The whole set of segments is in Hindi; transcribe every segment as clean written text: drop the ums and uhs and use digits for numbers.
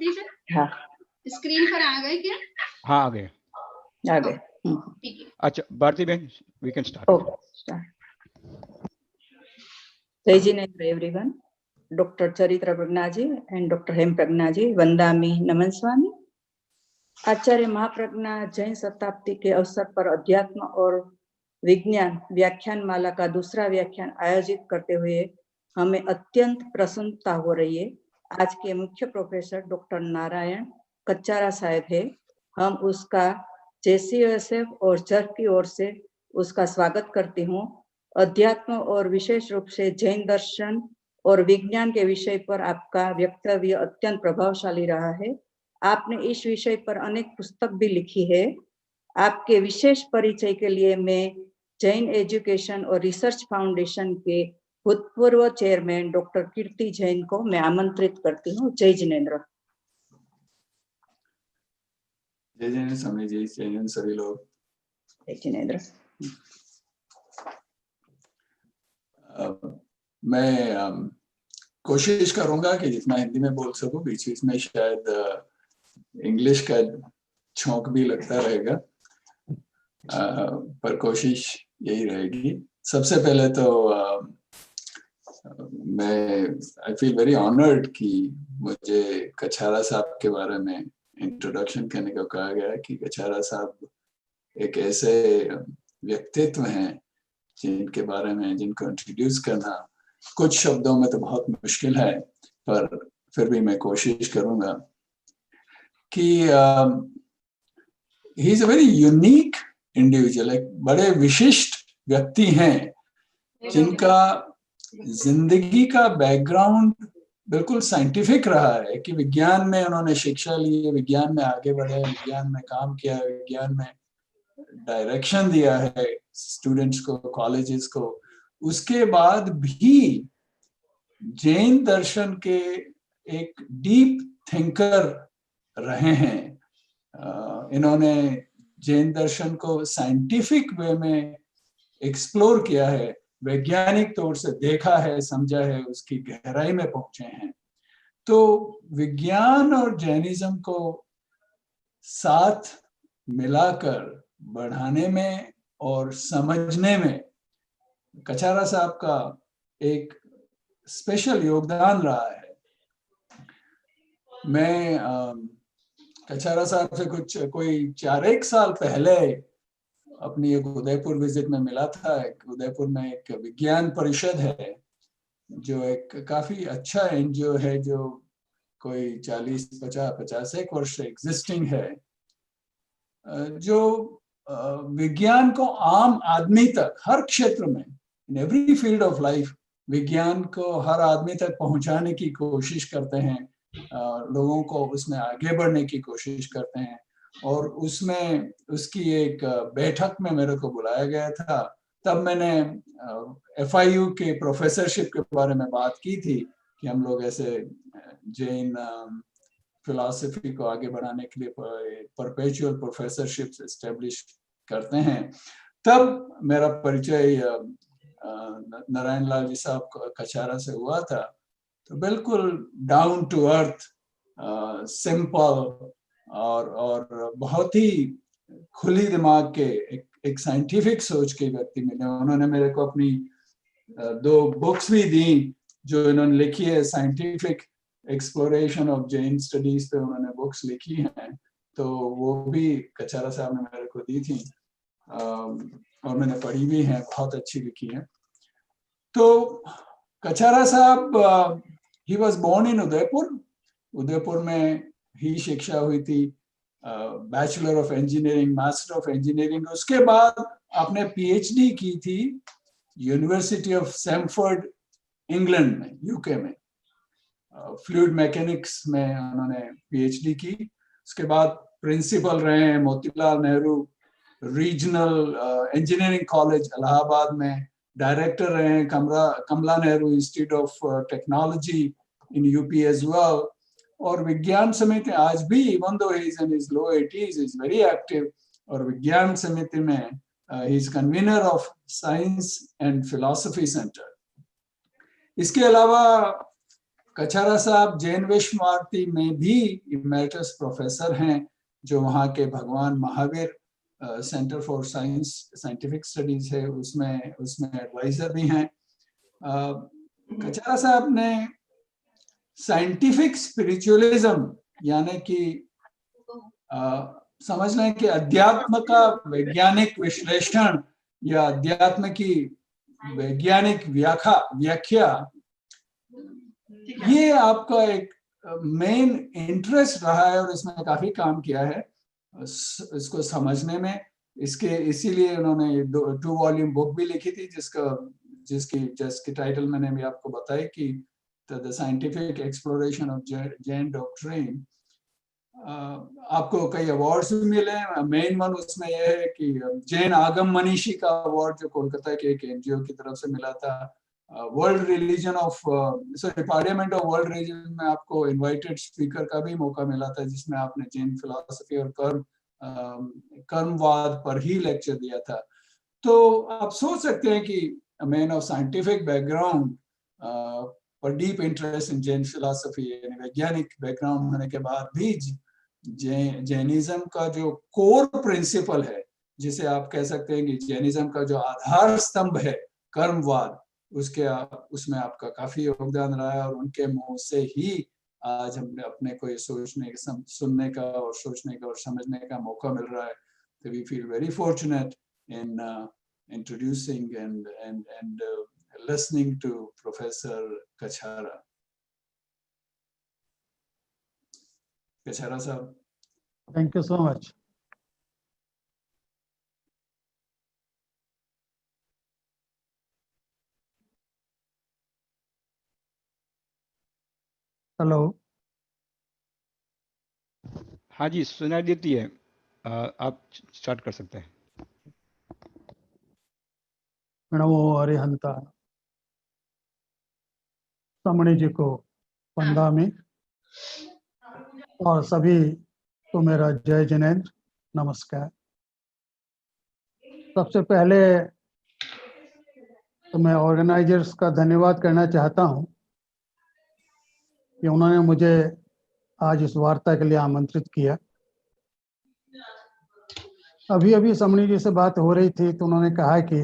भारती सर? हाँ, स्क्रीन पर आ गए क्या? हाँ, आ गए। ठीक है। अच्छा भारती बहन, we can start. Okay, start. जय जिनेन्द्र एवरीवन। डॉक्टर चरित्र प्रज्ञाजी एंड डॉक्टर हेम प्रज्ञाजी, वंदामी नमन स्वामी। आचार्य महाप्रज्ञा जैन शताब्दी के अवसर पर अध्यात्म और विज्ञान व्याख्यान माला का दूसरा व्याख्यान आयोजित करते हुए हमें अत्यंत प्रसन्नता हो रही है। आज के मुख्य प्रोफेसर डॉक्टर नारायण कच्चारा साहब है। हम उसका JCSF और जर्फ की ओर से उसका स्वागत करती हूँ। अध्यात्म और विशेष रूप से जैन दर्शन और विज्ञान के विषय पर आपका वक्तव्य अत्यंत प्रभावशाली रहा है। आपने इस विषय पर अनेक पुस्तक भी लिखी है। आपके विशेष परिचय के लिए मैं जैन एजुकेशन और रिसर्च फाउंडेशन के भूतपूर्व चेयरमैन डॉक्टर कीर्ति जैन को मैं आमंत्रित करती हूँ। जय जिनेन्द्र। जय जिनेन्द्र स्वामी जी, जय जिनेन्द्र सभी लोग। जय जिनेन्द्र। मैं कोशिश करूंगा कि जितना हिंदी में बोल सकूं। बीच बीच में शायद इंग्लिश का छौंक भी लगता रहेगा, पर कोशिश यही रहेगी। सबसे पहले तो मैं आई फील वेरी ऑनर्ड कि मुझे कछारा साहब के बारे में इंट्रोडक्शन करने को कहा गया कि कछारा साहब एक ऐसे व्यक्तित्व हैं जिनके बारे में, जिनको इंट्रोड्यूस करना कुछ शब्दों में तो बहुत मुश्किल है, पर फिर भी मैं कोशिश करूंगा कि he is a very unique individual. एक बड़े विशिष्ट व्यक्ति हैं जिनका जिंदगी का बैकग्राउंड बिल्कुल साइंटिफिक रहा है कि विज्ञान में उन्होंने शिक्षा ली, विज्ञान में आगे बढ़े, विज्ञान में काम किया, विज्ञान में डायरेक्शन दिया है स्टूडेंट्स को, कॉलेजेस को। उसके बाद भी जैन दर्शन के एक डीप थिंकर रहे हैं। इन्होंने जैन दर्शन को साइंटिफिक वे में एक्सप्लोर किया है, वैज्ञानिक तौर से देखा है, समझा है, उसकी गहराई में पहुंचे हैं। तो विज्ञान और जैनिज्म को साथ मिलाकर बढ़ाने में और समझने में कछारा साहब का एक स्पेशल योगदान रहा है। मैं कछारा साहब से कोई 4-1 साल पहले अपनी एक उदयपुर विजिट में मिला था। उदयपुर में एक विज्ञान परिषद है जो एक काफी अच्छा एनजीओ है, जो कोई 40-50 वर्ष से एग्जिस्टिंग है, जो विज्ञान को आम आदमी तक हर क्षेत्र में, in every field of life, विज्ञान को हर आदमी तक पहुंचाने की कोशिश करते हैं, लोगों को उसमें आगे बढ़ने की कोशिश करते हैं। और उसमें उसकी एक बैठक में मेरे को बुलाया गया था। तब मैंने FIU के प्रोफेसरशिप के बारे में बात की थी कि हम लोग ऐसे जैन फिलॉसफी को आगे बढ़ाने के लिए परपेचुअल प्रोफेसरशिप्स एस्टेब्लिश करते हैं। तब मेरा परिचय नारायण लाल जी साहब कछारा से हुआ था। तो बिल्कुल डाउन टू अर्थ, सिंपल और बहुत ही खुली दिमाग के एक साइंटिफिक सोच के व्यक्ति मिले। उन्होंने मेरे को अपनी 2 बुक्स भी दी जो इन्होंने लिखी है, scientific exploration of Jain studies पे उन्होंने बुक्स लिखी हैं, तो वो भी कछारा साहब ने मेरे को दी थी और मैंने पढ़ी भी हैं, बहुत अच्छी लिखी है। तो कछारा साहब ही वॉज बोर्न इन उदयपुर में ही शिक्षा हुई थी, bachelor of engineering, master of engineering. उसके बाद आपने PhD की थी यूनिवर्सिटी ऑफ सैमफोर्ड इंग्लैंड में, UK में, फ्लूइड मैकेनिक्स में उन्होंने PhD की। उसके बाद प्रिंसिपल रहे हैं Motilal Nehru regional engineering college Allahabad में, डायरेक्टर रहे हैं Kamla Nehru institute of technology in UP as well. और विज्ञान समिति आज भी, इवन दो he is in his low 80s, is very active. और विज्ञान समिति में he is convener of science and philosophy centre. इसके अलावा कछारा साहब जैन विश्व भारती में भी इमेरिटस प्रोफेसर हैं, जो वहाँ के भगवान Mahavir centre for scientific studies है उसमें एडवाइजर भी हैं। कछारा साहब ने साइंटिफिक स्पिरिचुअलिज्म यानी कि समझ लें कि अध्यात्म का वैज्ञानिक विश्लेषण या अध्यात्म की वैज्ञानिक व्याख्या, ये आपका एक मेन इंटरेस्ट रहा है और इसमें काफी काम किया है इसको समझने में। इसीलिए उन्होंने 2 वॉल्यूम बुक भी लिखी थी जिसकी टाइटल मैंने भी आपको बताई कि the scientific exploration of Jain doctrine. आपको कई अवार्ड्स भी मिले हैं। मेन वन उसमें यह है कि जैन आगम मनीषी का अवार्ड जो कोलकाता के एक एनजीओ की तरफ से मिला था। World religion of parliament of world religion में आपको इनवाइटेड स्पीकर का भी मौका मिला था, जिसमें आपने जैन फिलॉसफी और कर्मवाद पर ही लेक्चर दिया था। तो आप सोच सकते हैं कि मैन ऑफ साइंटिफिक बैकग्राउंड पर deep interest in Jain philosophy, यानी वैज्ञानिक बैकग्राउंड होने के बाद भी जैनिज्म का जो कोर प्रिंसिपल है, जिसे आप कह सकते हैं कि जैनिज्म का जो आधार स्तंभ है कर्मवाद, उसमें आपका काफी योगदान रहा है। और उनके मुंह से ही आज हमने अपने को ये सुनने का और सोचने का और समझने का मौका मिल रहा है। तो we feel very fortunate in introducing and listening to Professor Kachara. Kachara sahab. Thank you so much. Hello. हाँ जी, सुनाई देती है। आप स्टार्ट कर सकते हैं। नमो अरिहंता समणी जी को वंदामि और सभी को मेरा जय जिनेंद्र, नमस्कार। सबसे पहले तो मैं ऑर्गेनाइजर्स का धन्यवाद करना चाहता हूं कि उन्होंने मुझे आज इस वार्ता के लिए आमंत्रित किया। अभी समणी जी से बात हो रही थी तो उन्होंने कहा कि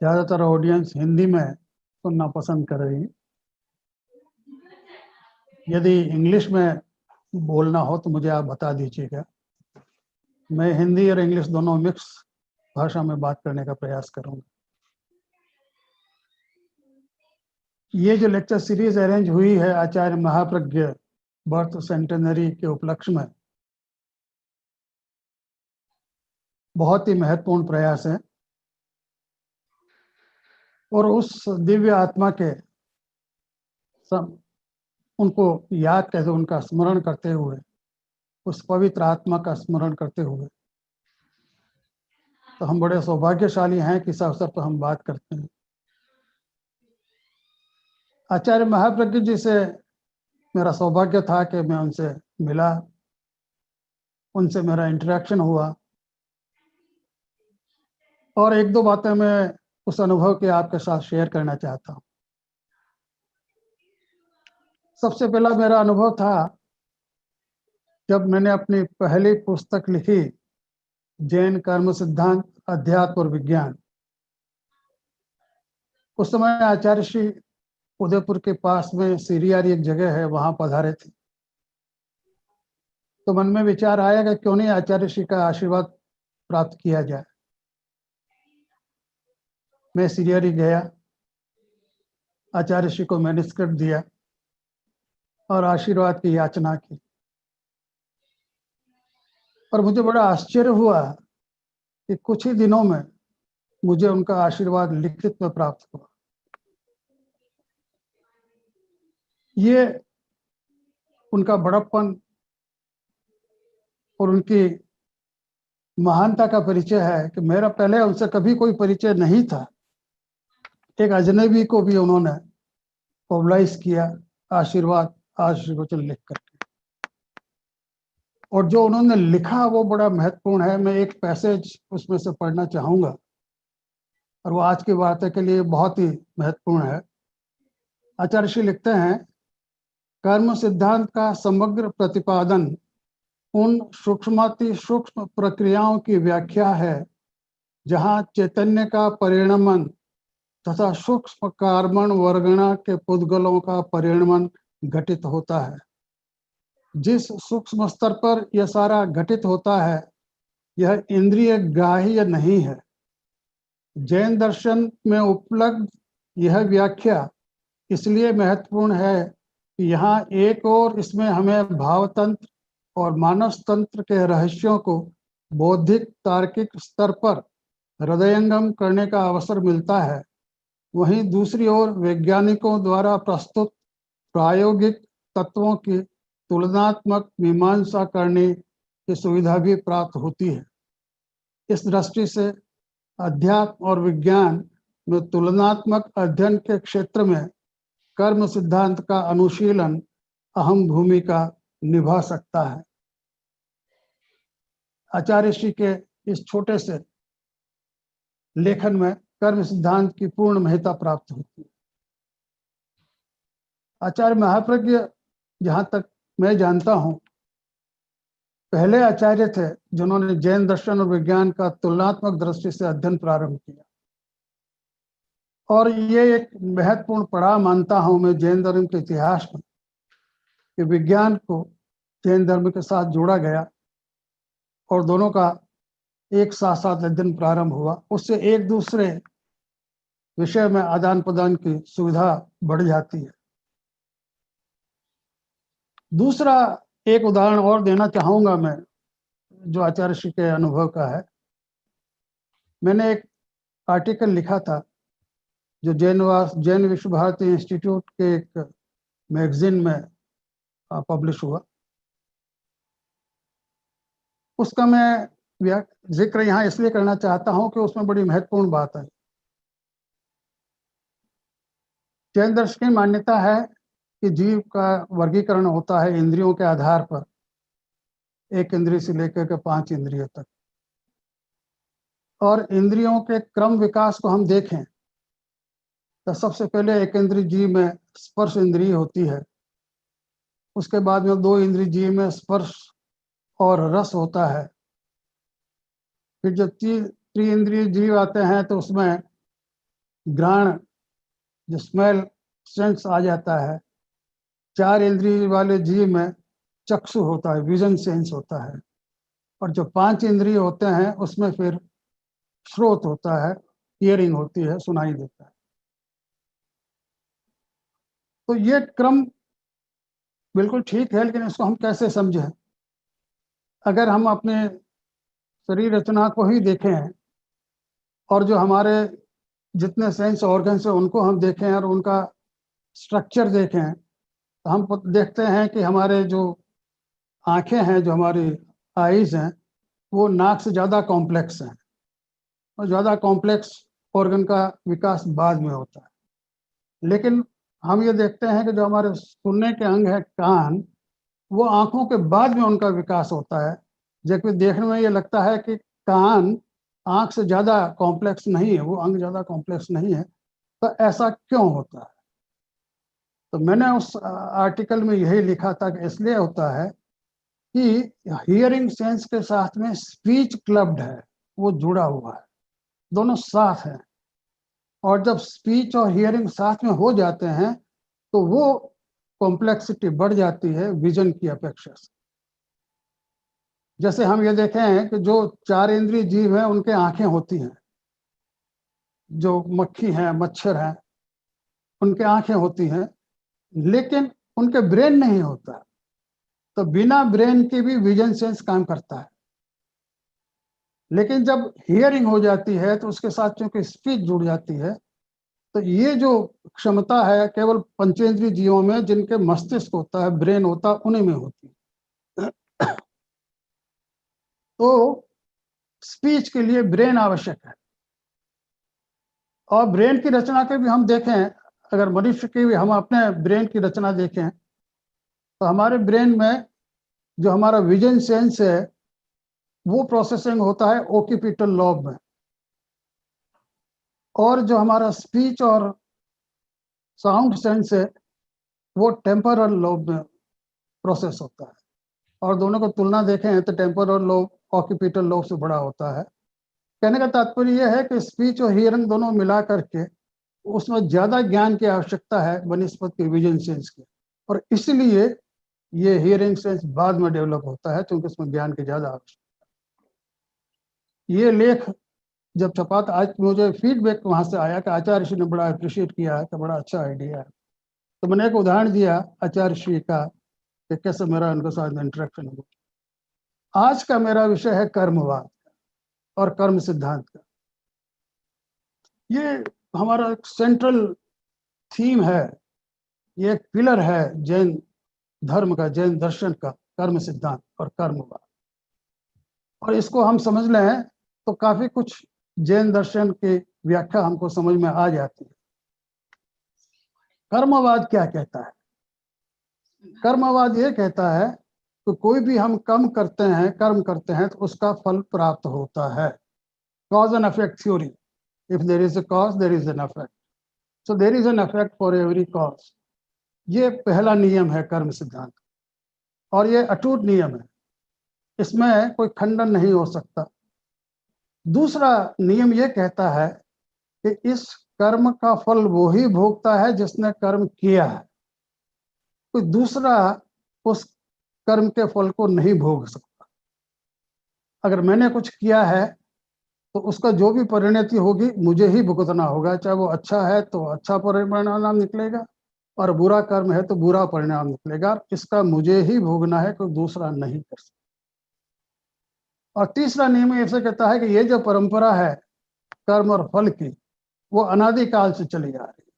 ज़्यादातर ऑडियंस हिंदी में सुनना पसंद कर रही है। यदि इंग्लिश में बोलना हो तो मुझे आप बता दीजिएगा। मैं हिंदी और इंग्लिश दोनों मिक्स भाषा में बात करने का प्रयास करूंगा। ये जो लेक्चर सीरीज अरेंज हुई है आचार्य महाप्रज्ञ बर्थ सेंटेनरी के उपलक्ष्य में, बहुत ही महत्वपूर्ण प्रयास है। और उस दिव्य आत्मा के उनको याद करते, उनका स्मरण करते हुए, उस पवित्र आत्मा का स्मरण करते हुए, तो हम बड़े सौभाग्यशाली हैं कि इस अवसर पर हम बात करते हैं। आचार्य महाप्रज्ञ जी से मेरा सौभाग्य था कि मैं उनसे मिला, उनसे मेरा इंटरेक्शन हुआ और 1-2 बातें मैं उस अनुभव के आपके साथ शेयर करना चाहता हूँ। सबसे पहला मेरा अनुभव था जब मैंने अपनी पहली पुस्तक लिखी, जैन कर्म सिद्धांत अध्यात्म और विज्ञान। उस समय आचार्य श्री उदयपुर के पास में सीरियारी एक जगह है, वहां पधारे थे। तो मन में विचार आया कि क्यों नहीं आचार्य श्री का आशीर्वाद प्राप्त किया जाए। मैं सीरियारी गया, आचार्य श्री को मैन्युस्क्रिप्ट दिया और आशीर्वाद की याचना की। और मुझे बड़ा आश्चर्य हुआ कि कुछ ही दिनों में मुझे उनका आशीर्वाद लिखित में प्राप्त हुआ। ये उनका बड़प्पन और उनकी महानता का परिचय है कि मेरा पहले उनसे कभी कोई परिचय नहीं था। एक अजनबी को भी उन्होंने मोबिलाइज किया आशीर्वाद आशीर्वचन लिख करके। और जो उन्होंने लिखा वो बड़ा महत्वपूर्ण है। मैं एक पैसेज उसमें से पढ़ना चाहूंगा और वो आज की वार्ता के लिए बहुत ही महत्वपूर्ण है। आचार्य श्री लिखते हैं, कर्म सिद्धांत का समग्र प्रतिपादन उन सूक्ष्माति सूक्ष्म प्रक्रियाओं की व्याख्या है जहाँ चैतन्य का परिणमन तथा सूक्ष्म कार्बन वर्गणा के पुद्गलों का परिणमन घटित होता है। जिस सूक्ष्म स्तर पर यह सारा घटित होता है यह इंद्रिय ग्राह्य नहीं है। जैन दर्शन में उपलब्ध यह व्याख्या इसलिए महत्वपूर्ण है कि यहाँ एक और इसमें हमें भावतंत्र और मानस तंत्र के रहस्यों को बौद्धिक तार्किक स्तर पर हृदयंगम करने का अवसर मिलता है, वहीं दूसरी ओर वैज्ञानिकों द्वारा प्रस्तुत प्रायोगिक तत्वों की तुलनात्मक मीमांसा करने की सुविधा भी प्राप्त होती है। इस दृष्टि से अध्यात्म और विज्ञान में तुलनात्मक अध्ययन के क्षेत्र में कर्म सिद्धांत का अनुशीलन अहम भूमिका निभा सकता है। आचार्य श्री के इस छोटे से लेखन में कर्म सिद्धांत की पूर्ण महत्ता प्राप्त होती है। आचार्य महाप्रज्ञ, जहाँ तक मैं जानता हूँ, पहले आचार्य थे जिन्होंने जैन दर्शन और विज्ञान का तुलनात्मक दृष्टि से अध्ययन प्रारंभ किया, और ये एक महत्वपूर्ण पड़ाव मानता हूं मैं जैन धर्म के इतिहास में कि विज्ञान को जैन धर्म के साथ जोड़ा गया और दोनों का एक साथ साथ अध्ययन प्रारंभ हुआ। उससे एक दूसरे विषय में आदान प्रदान की सुविधा बढ़ जाती है। दूसरा एक उदाहरण और देना चाहूंगा मैं, जो आचार्य श्री के अनुभव का है। मैंने एक आर्टिकल लिखा था जो जैन विश्व भारती इंस्टीट्यूट के एक मैगजीन में पब्लिश हुआ। उसका मैं जिक्र यहाँ इसलिए करना चाहता हूँ कि उसमें बड़ी महत्वपूर्ण बात है। जैन दर्शन की मान्यता है कि जीव का वर्गीकरण होता है इंद्रियों के आधार पर, एक इंद्रिय से लेकर के 5 इंद्रियों तक। और इंद्रियों के क्रम विकास को हम देखें तो सबसे पहले एक इंद्रिय जीव में स्पर्श इंद्रिय होती है, उसके बाद में 2 इंद्रिय जीव में स्पर्श और रस होता है। फिर जब त्रि-इंद्रिय जीव आते हैं तो उसमें घ्राण, जो स्मेल सेंस आ जाता है। 4 इंद्रिय वाले जीव में चक्षु होता है, विजन सेंस होता है। और जो 5 इंद्रिय होते हैं उसमें फिर श्रोत होता है, हियरिंग होती है, सुनाई देता है। तो ये क्रम बिल्कुल ठीक है, लेकिन इसको हम कैसे समझें? अगर हम अपने शरीर रचना को ही देखें और जो हमारे जितने सेंस ऑर्गन्स हैं उनको हम देखें और उनका स्ट्रक्चर देखें, तो हम देखते हैं कि हमारे जो आंखें हैं, जो हमारी आईज हैं, वो नाक से ज़्यादा कॉम्प्लेक्स हैं, और ज़्यादा कॉम्प्लेक्स ऑर्गन का विकास बाद में होता है। लेकिन हम ये देखते हैं कि जो हमारे सुनने के अंग है कान, वो आंखों के बाद में उनका विकास होता है। जबकि देखने में ये लगता है कि कान आंख से ज़्यादा कॉम्प्लेक्स नहीं है, वो अंग ज़्यादा कॉम्प्लेक्स नहीं है। तो ऐसा क्यों होता है? तो मैंने उस आर्टिकल में यही लिखा था कि इसलिए होता है कि हियरिंग सेंस के साथ में स्पीच क्लब्ड है, वो जुड़ा हुआ है, दोनों साथ हैं। और जब स्पीच और हियरिंग साथ में हो जाते हैं तो वो कॉम्प्लेक्सिटी बढ़ जाती है विजन की अपेक्षा से। जैसे हम ये देखें कि जो 4 इंद्रिय जीव हैं उनके आंखें होती हैं, जो मक्खी हैं, मच्छर हैं, उनके आंखें होती हैं, लेकिन उनके ब्रेन नहीं होता। तो बिना ब्रेन के भी विजन सेंस काम करता है। लेकिन जब हियरिंग हो जाती है तो उसके साथ चूंकि स्पीच जुड़ जाती है, तो ये जो क्षमता है केवल पंचेंद्रिय जीवों में, जिनके मस्तिष्क होता है, ब्रेन होता है, उन्हीं में होती है। तो स्पीच के लिए ब्रेन आवश्यक है। और ब्रेन की रचना के भी हम देखें, अगर मनुष्य की भी हम अपने ब्रेन की रचना देखें तो हमारे ब्रेन में जो हमारा विजन सेंस है वो प्रोसेसिंग होता है ओकिपिटल लॉब में, और जो हमारा स्पीच और साउंड सेंस है वो टेम्पोरल लोब में प्रोसेस होता है, और दोनों को तुलना देखें तो टेम्पोरल लोब ऑक्यूपिटल लोब से बड़ा होता है। कहने का तात्पर्य यह है कि स्पीच और हियरिंग दोनों मिला करके उसमें ज्यादा ज्ञान की आवश्यकता है बनिस्पत के विजन सेंस की, और इसलिए ये हियरिंग सेंस बाद में डेवलप होता है क्योंकि उसमें ज्ञान की ज्यादा आवश्यकता है। ये लेख जब छपा था, आज मुझे फीडबैक वहां से आया कि आचार्य श्री ने बड़ा अप्रिशिएट किया है, कि बड़ा अच्छा आइडिया है। तो मैंने एक उदाहरण दिया आचार्य श्री का कि कैसे मेरा उनके साथ इंटरेक्शन हुआ। आज का मेरा विषय है कर्मवाद और कर्म सिद्धांत का। ये हमारा एक सेंट्रल थीम है, ये एक पिलर है जैन धर्म का, जैन दर्शन का, कर्म सिद्धांत और कर्मवाद। और इसको हम समझ लें तो काफी कुछ जैन दर्शन की व्याख्या हमको समझ में आ जाती है। कर्मवाद क्या कहता है? कर्मवाद ये कहता है कि कोई भी हम कर्म करते हैं तो उसका फल प्राप्त होता है। Cause and effect theory, if there is a cause there is an effect, so there is an effect for every cause. ये पहला नियम है कर्म सिद्धांत, और ये अटूट नियम है, इसमें कोई खंडन नहीं हो सकता। दूसरा नियम ये कहता है कि इस कर्म का फल वो ही भोगता है जिसने कर्म किया है, कोई दूसरा उस कर्म के फल को नहीं भोग सकता। अगर मैंने कुछ किया है तो उसका जो भी परिणति होगी मुझे ही भुगतना होगा, चाहे वो अच्छा है तो अच्छा परिणाम निकलेगा, और बुरा कर्म है तो बुरा परिणाम निकलेगा। इसका मुझे ही भोगना है, कोई दूसरा नहीं कर सकता। और तीसरा नियम ऐसे कहता है कि ये जो परंपरा है कर्म और फल की, वो अनादिकाल से चली आ रही है।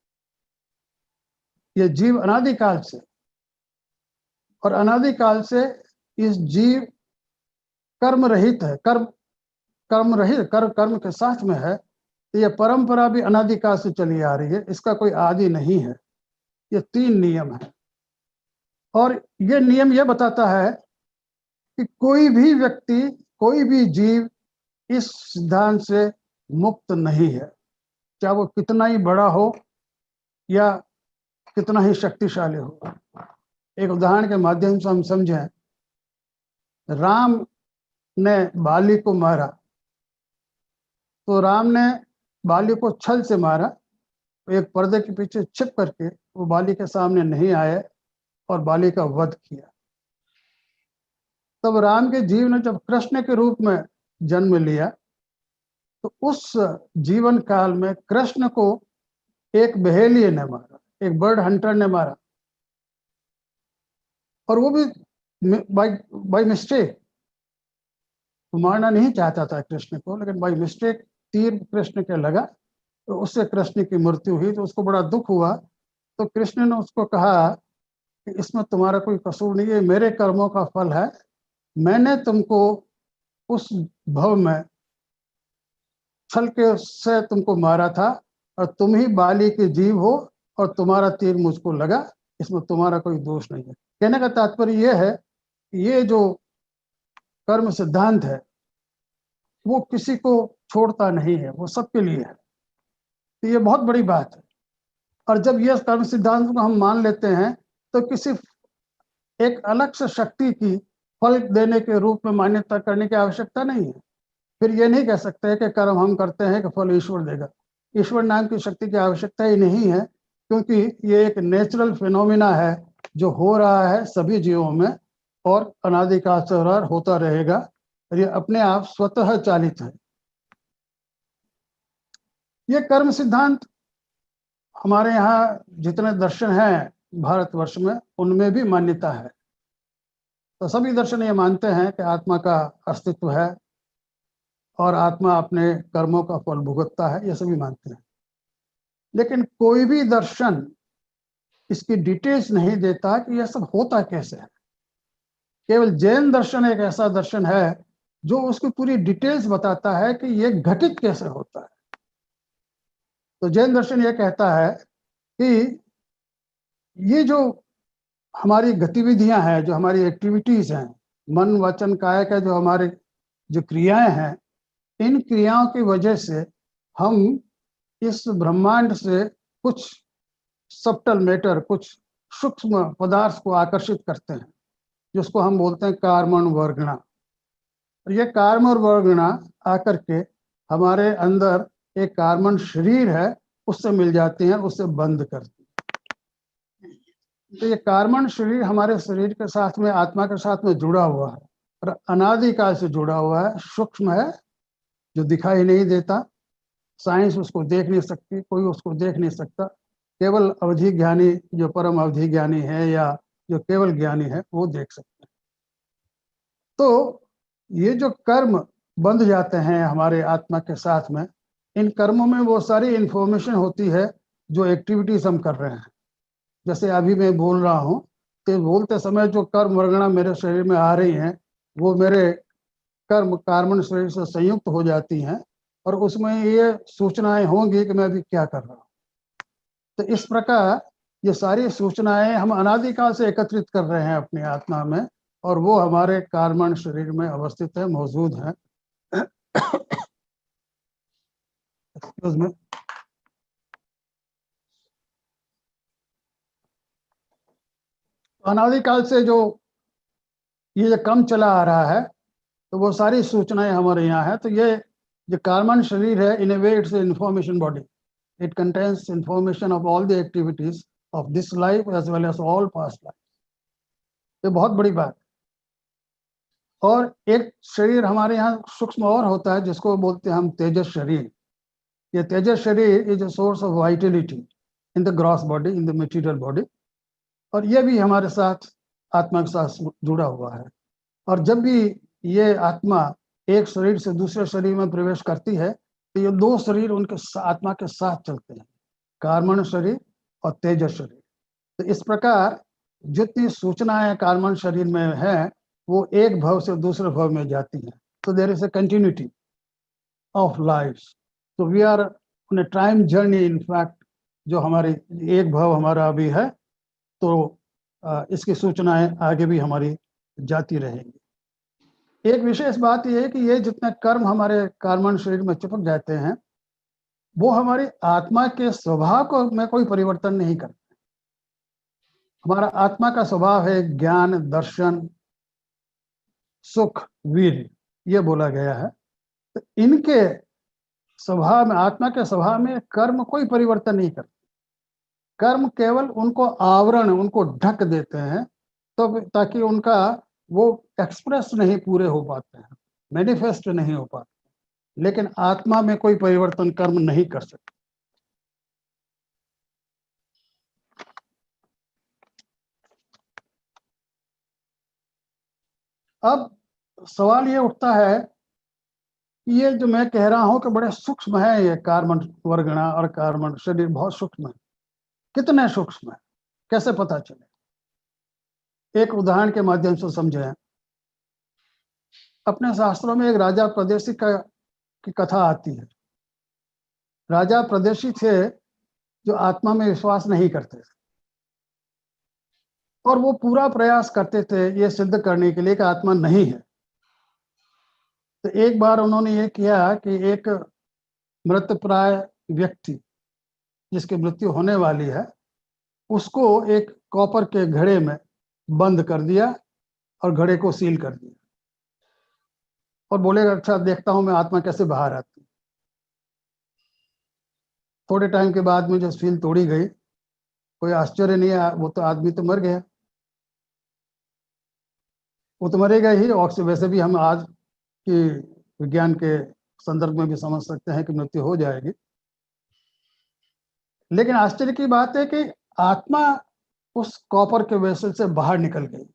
ये जीव अनादिकाल से, और अनादिकाल से इस जीव कर्म रहित है, कर्म के साथ में है। ये परंपरा भी अनादिकाल से चली आ रही है, इसका कोई आदि नहीं है। ये तीन नियम है, और ये नियम ये बताता है कि कोई भी व्यक्ति, कोई भी जीव इस सिद्धांत से मुक्त नहीं है, चाहे वो कितना ही बड़ा हो या कितना ही शक्तिशाली हो। एक उदाहरण के माध्यम से हम समझें, राम ने बाली को मारा, तो राम ने बाली को छल से मारा, एक पर्दे के पीछे छिप करके वो बाली के सामने नहीं आए और बाली का वध किया। तब राम के जीव ने जब कृष्ण के रूप में जन्म लिया, तो उस जीवन काल में कृष्ण को एक बहेलिये ने मारा, एक बर्ड हंटर ने मारा, और वो भी बाय मिस्टेक। मारना नहीं चाहता था कृष्ण को, लेकिन बाय मिस्टेक तीर कृष्ण के लगा, तो उससे कृष्ण की मृत्यु हुई। तो उसको बड़ा दुख हुआ, तो कृष्ण ने उसको कहा कि इसमें तुम्हारा कोई कसूर नहीं है, मेरे कर्मों का फल है। मैंने तुमको उस भव में छल के से तुमको मारा था, और तुम ही बाली के जीव हो, और तुम्हारा तीर मुझको लगा, इसमें तुम्हारा कोई दोष नहीं है। कहने का तात्पर्य यह है कि ये जो कर्म सिद्धांत है वो किसी को छोड़ता नहीं है, वो सबके लिए है। तो ये बहुत बड़ी बात है। और जब ये कर्म सिद्धांत को हम मान लेते हैं तो किसी एक अलग से शक्ति की फल देने के रूप में मान्यता करने की आवश्यकता नहीं है। फिर ये नहीं कह सकते कि कर्म हम करते हैं कि फल ईश्वर देगा। ईश्वर नाम की शक्ति की आवश्यकता ही नहीं है, क्योंकि ये एक नेचुरल फिनोमिना है जो हो रहा है सभी जीवों में, और अनादिकाल से होता रहेगा, और ये अपने आप स्वतः चालित है। ये कर्म सिद्धांत हमारे यहाँ जितने दर्शन हैं भारतवर्ष में, उनमें भी मान्यता है। तो सभी दर्शन ये मानते हैं कि आत्मा का अस्तित्व है और आत्मा अपने कर्मों का फल भुगतता है, ये सभी मानते हैं। लेकिन कोई भी दर्शन इसकी डिटेल्स नहीं देता कि यह सब होता कैसे है। केवल जैन दर्शन एक ऐसा दर्शन है जो उसकी पूरी डिटेल्स बताता है कि यह घटित कैसे होता है। तो जैन दर्शन यह कहता है कि ये जो हमारी गतिविधियां हैं, जो हमारी एक्टिविटीज हैं, मन वचन काया का जो हमारे जो क्रियाएं हैं, इन क्रियाओं की वजह से हम इस ब्रह्मांड से कुछ सब्टल मैटर, कुछ सूक्ष्म पदार्थ को आकर्षित करते हैं, जिसको हम बोलते हैं कार्मण वर्गणा। ये कार्मण वर्गणा आकर के हमारे अंदर एक कार्मण शरीर है, उससे मिल जाती हैं, उससे बंद करती है। तो ये कार्मण शरीर हमारे शरीर के साथ में, आत्मा के साथ में जुड़ा हुआ है और अनादिकाल से जुड़ा हुआ है, सूक्ष्म है, जो दिखाई नहीं देता, साइंस उसको देख नहीं सकती, कोई उसको देख नहीं सकता, केवल अवधि ज्ञानी, जो परम अवधि ज्ञानी है या जो केवल ज्ञानी है, वो देख सकते हैं। तो ये जो कर्म बंध जाते हैं हमारे आत्मा के साथ में, इन कर्मों में वो सारी इंफॉर्मेशन होती है जो एक्टिविटीज हम कर रहे हैं। जैसे अभी मैं बोल रहा हूँ, तो बोलते समय जो कर्म वर्गणा मेरे शरीर में आ रही हैं, वो मेरे कर्म कार्मण शरीर से संयुक्त हो जाती हैं और उसमें ये सूचनाएं होंगी कि मैं अभी क्या कर रहा हूँ। तो इस प्रकार ये सारी सूचनाएं हम अनादिकाल से एकत्रित कर रहे हैं अपनी आत्मा में, और वो हमारे कार्मण शरीर में अवस्थित है, मौजूद है। Excuse me. अनादिकाल से जो ये कम चला आ रहा है, तो वो सारी सूचनाएं हमारे यहाँ है। तो ये जो कार्मण शरीर है, in a way it's information body. It contains information of all the activities of this life as well as all past life. ये बहुत बड़ी बात। और एक शरीर हमारे यहाँ सूक्ष्म और होता है, जिसको बोलते हैं हम तेजस शरीर। ये तेजस शरीर is a source of Vitality in the gross body, in the material body, और ये भी हमारे साथ आत्मा के साथ जुड़ा हुआ है। और जब भी ये आत्मा एक शरीर से दूसरे शरीर में प्रवेश करती है, तो ये दो शरीर उनके आत्मा के साथ चलते हैं, कार्मण शरीर और तेजस शरीर। तो इस प्रकार जितनी सूचनाएं कार्मण शरीर में है, वो एक भव से दूसरे भव में जाती हैं। तो there is a continuity of life. तो we are on a time journey in fact. जो हमारी एक भव हमारा अभी है, तो इसकी सूचनाएं आगे भी हमारी जाती रहेंगी। एक विशेष बात यह है कि ये जितने कर्म हमारे कार्मण शरीर में चिपक जाते हैं, वो हमारी आत्मा के स्वभाव को में कोई परिवर्तन नहीं करते। हमारा आत्मा का स्वभाव है ज्ञान, दर्शन, सुख, वीर, ये बोला गया है। तो इनके स्वभाव में, आत्मा के स्वभाव में कर्म कोई परिवर्तन नहीं करते। कर्म केवल उनको आवरण, उनको ढक देते हैं, तो ताकि उनका वो एक्सप्रेस नहीं पूरे हो पाते हैं, मैनिफेस्ट नहीं हो पाते। लेकिन आत्मा में कोई परिवर्तन कर्म नहीं कर सकते। अब सवाल ये उठता है कि ये जो मैं कह रहा हूं कि बड़े सूक्ष्म है, ये कार्मण वर्गणा और कार्मण शरीर बहुत सूक्ष्म है। कितने सूक्ष्म है, कैसे पता चले? एक उदाहरण के माध्यम से समझें। अपने शास्त्रों में एक राजा प्रदेशी की कथा आती है। राजा प्रदेशी थे जो आत्मा में विश्वास नहीं करते थे, और वो पूरा प्रयास करते थे ये सिद्ध करने के लिए कि आत्मा नहीं है। तो एक बार उन्होंने ये किया कि एक मृतप्राय व्यक्ति जिसकी मृत्यु होने वाली है, उसको एक कॉपर के घड़े में बंद कर दिया और घड़े को सील कर दिया, और बोले अच्छा देखता हूं मैं आत्मा कैसे बाहर आती। थोड़े टाइम के बाद में जो सील तोड़ी गई, कोई आश्चर्य नहीं है, वो तो आदमी तो मर गया, वो तो मरेगा ही। और वैसे भी हम आज की विज्ञान के संदर्भ में भी समझ सकते हैं कि मृत्यु हो जाएगी। लेकिन आश्चर्य की बात है कि आत्मा उस कॉपर के वेसल से बाहर निकल गई,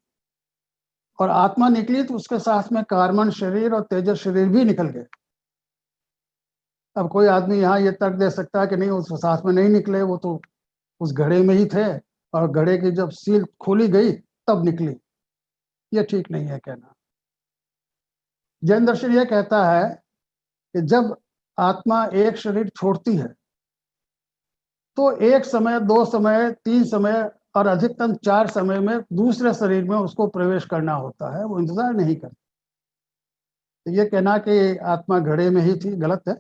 और आत्मा निकली तो उसके साथ में कार्मण शरीर और तेजस शरीर भी निकल गए। अब कोई आदमी यहाँ ये तर्क दे सकता है कि नहीं, उस साथ में नहीं निकले, वो तो उस घड़े में ही थे, और घड़े की जब सील खोली गई तब निकली। ये ठीक नहीं है कहना। जैन दर्शन ये कहता है कि जब आत्मा एक शरीर छोड़ती है, तो एक समय, 2 समय, 3 समय और अधिकतम 4 समय में दूसरे शरीर में उसको प्रवेश करना होता है, वो इंतजार नहीं करती। तो ये कहना कि आत्मा घड़े में ही थी, गलत है।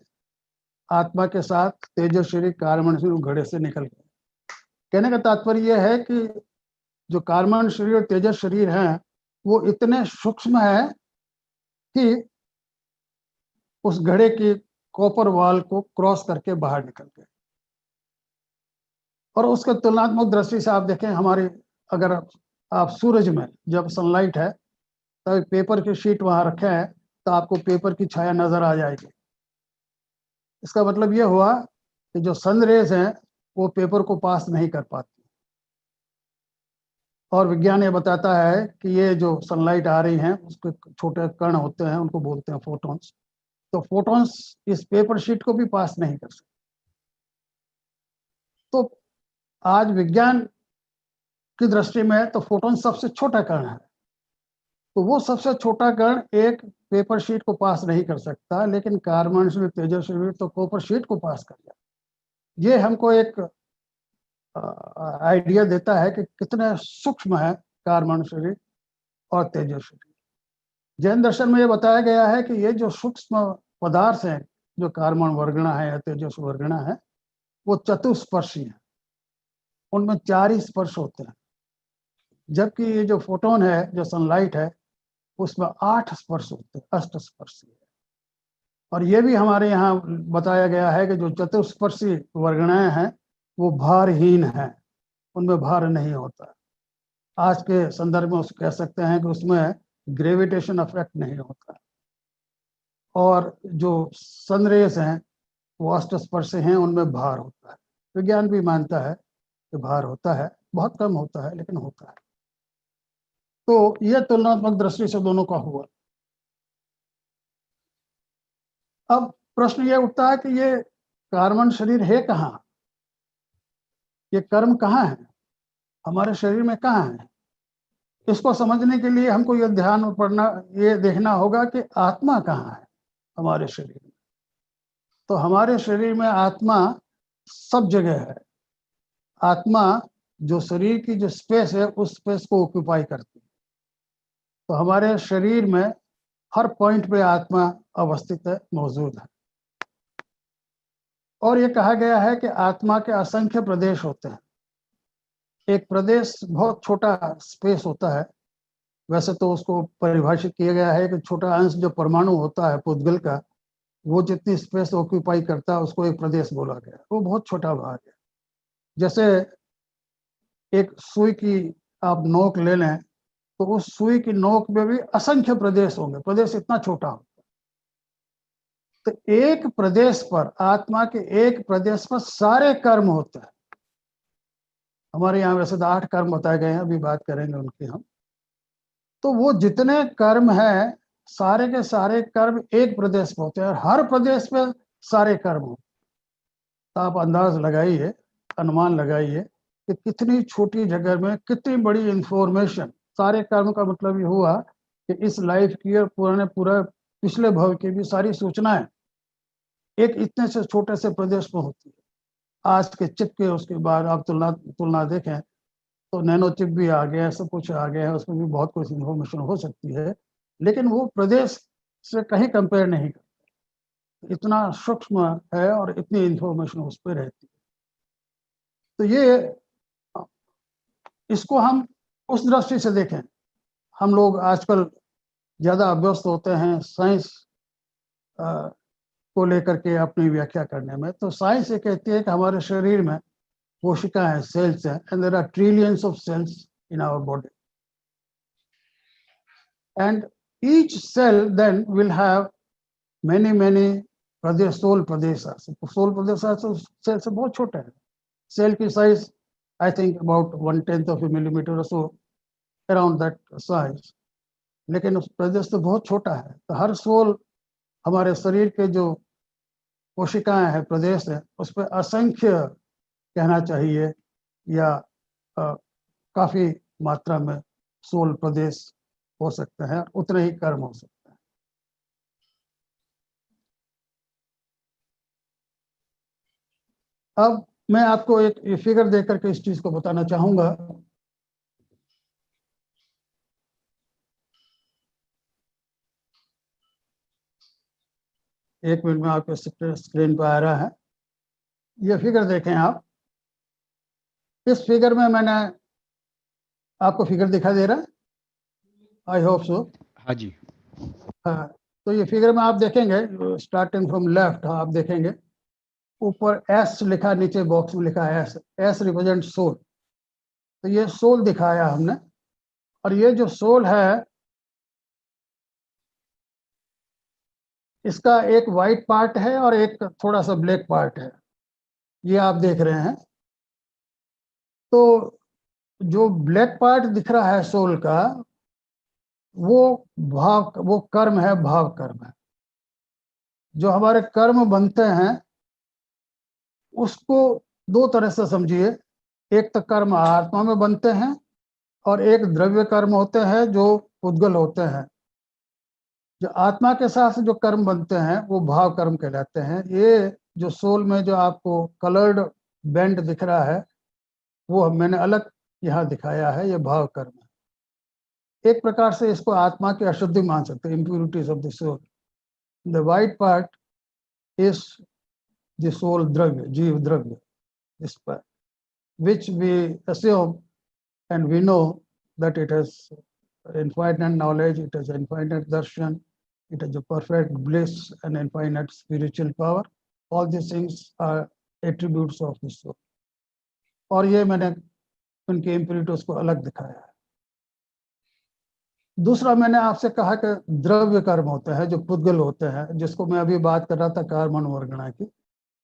आत्मा के साथ तेजस शरीर कार्मण शरीर घड़े से निकल गए। कहने का तात्पर्य यह है कि जो कार्बन शरीर और तेजस शरीर हैं वो इतने सूक्ष्म है कि उस घड़े की कॉपर वॉल को क्रॉस करके बाहर निकल गए। और उसके तुलनात्मक दृष्टि से आप देखें, हमारे अगर आप सूरज में जब सनलाइट है तो पेपर की शीट वहां रखे हैं तो आपको पेपर की छाया नजर आ जाएगी। इसका मतलब यह हुआ कि जो सन रेज हैं वो पेपर को पास नहीं कर पाती। और विज्ञान ये बताता है कि ये जो सनलाइट आ रही हैं उसके छोटे कण होते हैं, उनको बोलते हैं फोटॉन्स। तो फोटॉन्स इस पेपर शीट को भी पास नहीं कर सकते। तो आज विज्ञान की दृष्टि में तो फोटॉन सबसे छोटा कण है, तो वो सबसे छोटा कण एक पेपर शीट को पास नहीं कर सकता, लेकिन कार्बन शरीर, तेजस शरीर तो पेपर शीट को पास कर जाए। ये हमको एक आइडिया देता है कि कितने सूक्ष्म है कार्बन शरीर और तेजस शरीर। जैन दर्शन में ये बताया गया है कि ये जो सूक्ष्म पदार्थ हैं, जो कार्बन वर्गणा है या तेजस वर्गणा है, वो चतुस्पर्शी है, उनमें 4 स्पर्श होते हैं। जबकि ये जो फोटोन है, जो सनलाइट है, उसमें 8 स्पर्श होते हैं, अष्टस्पर्शी है। और ये भी हमारे यहाँ बताया गया है कि जो चतुस्पर्शी वर्गणाएं हैं वो भारहीन हैं, उनमें भार नहीं होता। आज के संदर्भ में कह सकते हैं कि उसमें ग्रेविटेशन इफेक्ट नहीं होता। और जो सनरेज हैं वो अष्टस्पर्शी हैं, उनमें भार होता है। विज्ञान भी मानता है कि भार होता है, बहुत कम होता है लेकिन होता है। तो यह तुलनात्मक दृष्टि से दोनों का हुआ। अब प्रश्न ये उठता है कि ये कार्बन शरीर है कहाँ, ये कर्म कहाँ है, हमारे शरीर में कहाँ है। इसको समझने के लिए हमको ये ध्यान में पड़ना, ये देखना होगा कि आत्मा कहाँ है हमारे शरीर में। तो हमारे शरीर में आत्मा सब जगह है। आत्मा जो शरीर की जो स्पेस है उस स्पेस को ऑक्यूपाई करती है। तो हमारे शरीर में हर पॉइंट पे आत्मा अवस्थित है, मौजूद है। और ये कहा गया है कि आत्मा के असंख्य प्रदेश होते हैं। एक प्रदेश बहुत छोटा स्पेस होता है। वैसे तो उसको परिभाषित किया गया है कि छोटा अंश जो परमाणु होता है पुद्गल का, वो जितनी स्पेस ऑक्यूपाई करता है उसको एक प्रदेश बोला गया। वो बहुत छोटा भाग है। जैसे एक सुई की आप नोक ले लें तो उस सुई की नोक में भी असंख्य प्रदेश होंगे, प्रदेश इतना छोटा होता है। तो एक प्रदेश पर, आत्मा के एक प्रदेश पर सारे कर्म होते हैं। हमारे यहाँ वैसे तो 8 कर्म बताए गए हैं, अभी बात करेंगे उनकी हम। तो वो जितने कर्म हैं, सारे के सारे कर्म एक प्रदेश में होते हैं और हर प्रदेश में सारे कर्म होते हैं। तो आप अंदाज लगाइए, अनुमान लगाइए कि कितनी छोटी जगह में कितनी बड़ी इंफॉर्मेशन। सारे कर्म का मतलब ये हुआ कि इस लाइफ की और पूरा पिछले भव की भी सारी सूचनाएं एक इतने से छोटे से प्रदेश में होती है। आज के चिप के उसके बाद आप तुलना देखें तो नैनो चिप भी आ गया है, सब कुछ आ गया है, उसमें भी बहुत कुछ इंफॉर्मेशन हो सकती है, लेकिन वो प्रदेश से कहीं कंपेयर नहीं करता। इतना सूक्ष्म है और इतनी इंफॉर्मेशन उस पर रहती है। तो ये, इसको हम उस दृष्टि से देखें। हम लोग आजकल ज्यादा अभ्यस्त होते हैं साइंस को लेकर के अपनी व्याख्या करने में। तो साइंस ये कहती है कि हमारे शरीर में कोशिका है, सेल्स हैं, and there are trillions of cells in our body, and each cell then will have many प्रदेश, सोल प्रदेश। सोल प्रदेश सेल से बहुत छोटा है। सेल की size I think about 1/10 of a millimeter or so, around that size, लेकिन उस प्रदेश तो बहुत छोटा है। तो हर सोल, हमारे शरीर के जो कोशिकाएं हैं, प्रदेश है, उस पर असंख्य कहना चाहिए या काफी मात्रा में सोल प्रदेश हो सकते हैं, उतने ही कर्म हो सकते हैं। अब मैं आपको एक फिगर देकर के इस चीज को बताना चाहूंगा। एक मिनट में आपके स्क्रीन पर आ रहा है। ये फिगर देखें आप इस फिगर में मैंने आपको फिगर दिखा दे रहा है, आई होप सो। हाँ जी। हाँ, तो ये फिगर में आप देखेंगे स्टार्टिंग फ्रॉम लेफ्ट, आप देखेंगे ऊपर एस लिखा, नीचे बॉक्स में लिखा है एस, एस रिप्रेजेंट सोल। तो ये सोल दिखाया हमने, और ये जो सोल है इसका एक वाइट पार्ट है और एक थोड़ा सा ब्लैक पार्ट है, ये आप देख रहे हैं। तो जो ब्लैक पार्ट दिख रहा है सोल का, वो कर्म है, भाव कर्म है। जो हमारे कर्म बनते हैं उसको दो तरह से समझिए। एक तो कर्म आत्मा में बनते हैं, और एक द्रव्य कर्म होते हैं जो उद्गल होते हैं। जो आत्मा के साथ जो कर्म बनते हैं वो भाव कर्म कहलाते हैं। ये जो सोल में जो आपको कलर्ड बैंड दिख रहा है वो मैंने अलग यहाँ दिखाया है, ये भाव कर्म है। एक प्रकार से इसको आत्मा की अशुद्धि मान सकते हैं, impurities of the soul. The white part is the soul द्रव्य, जीव द्रव्य, इस पर which we assume and we know that it has infinite knowledge, it has infinite darshan, it has a perfect bliss and infinite spiritual power. All these things are attributes of the soul. और ये मैंने उनके इम्प्यूरिटीज को अलग दिखाया है। दूसरा मैंने आपसे कहा कि द्रव्य कर्म होते हैं जो पुद्गल होते हैं, जिसको मैं अभी बात कर रहा था कार्बन वर्गणा की।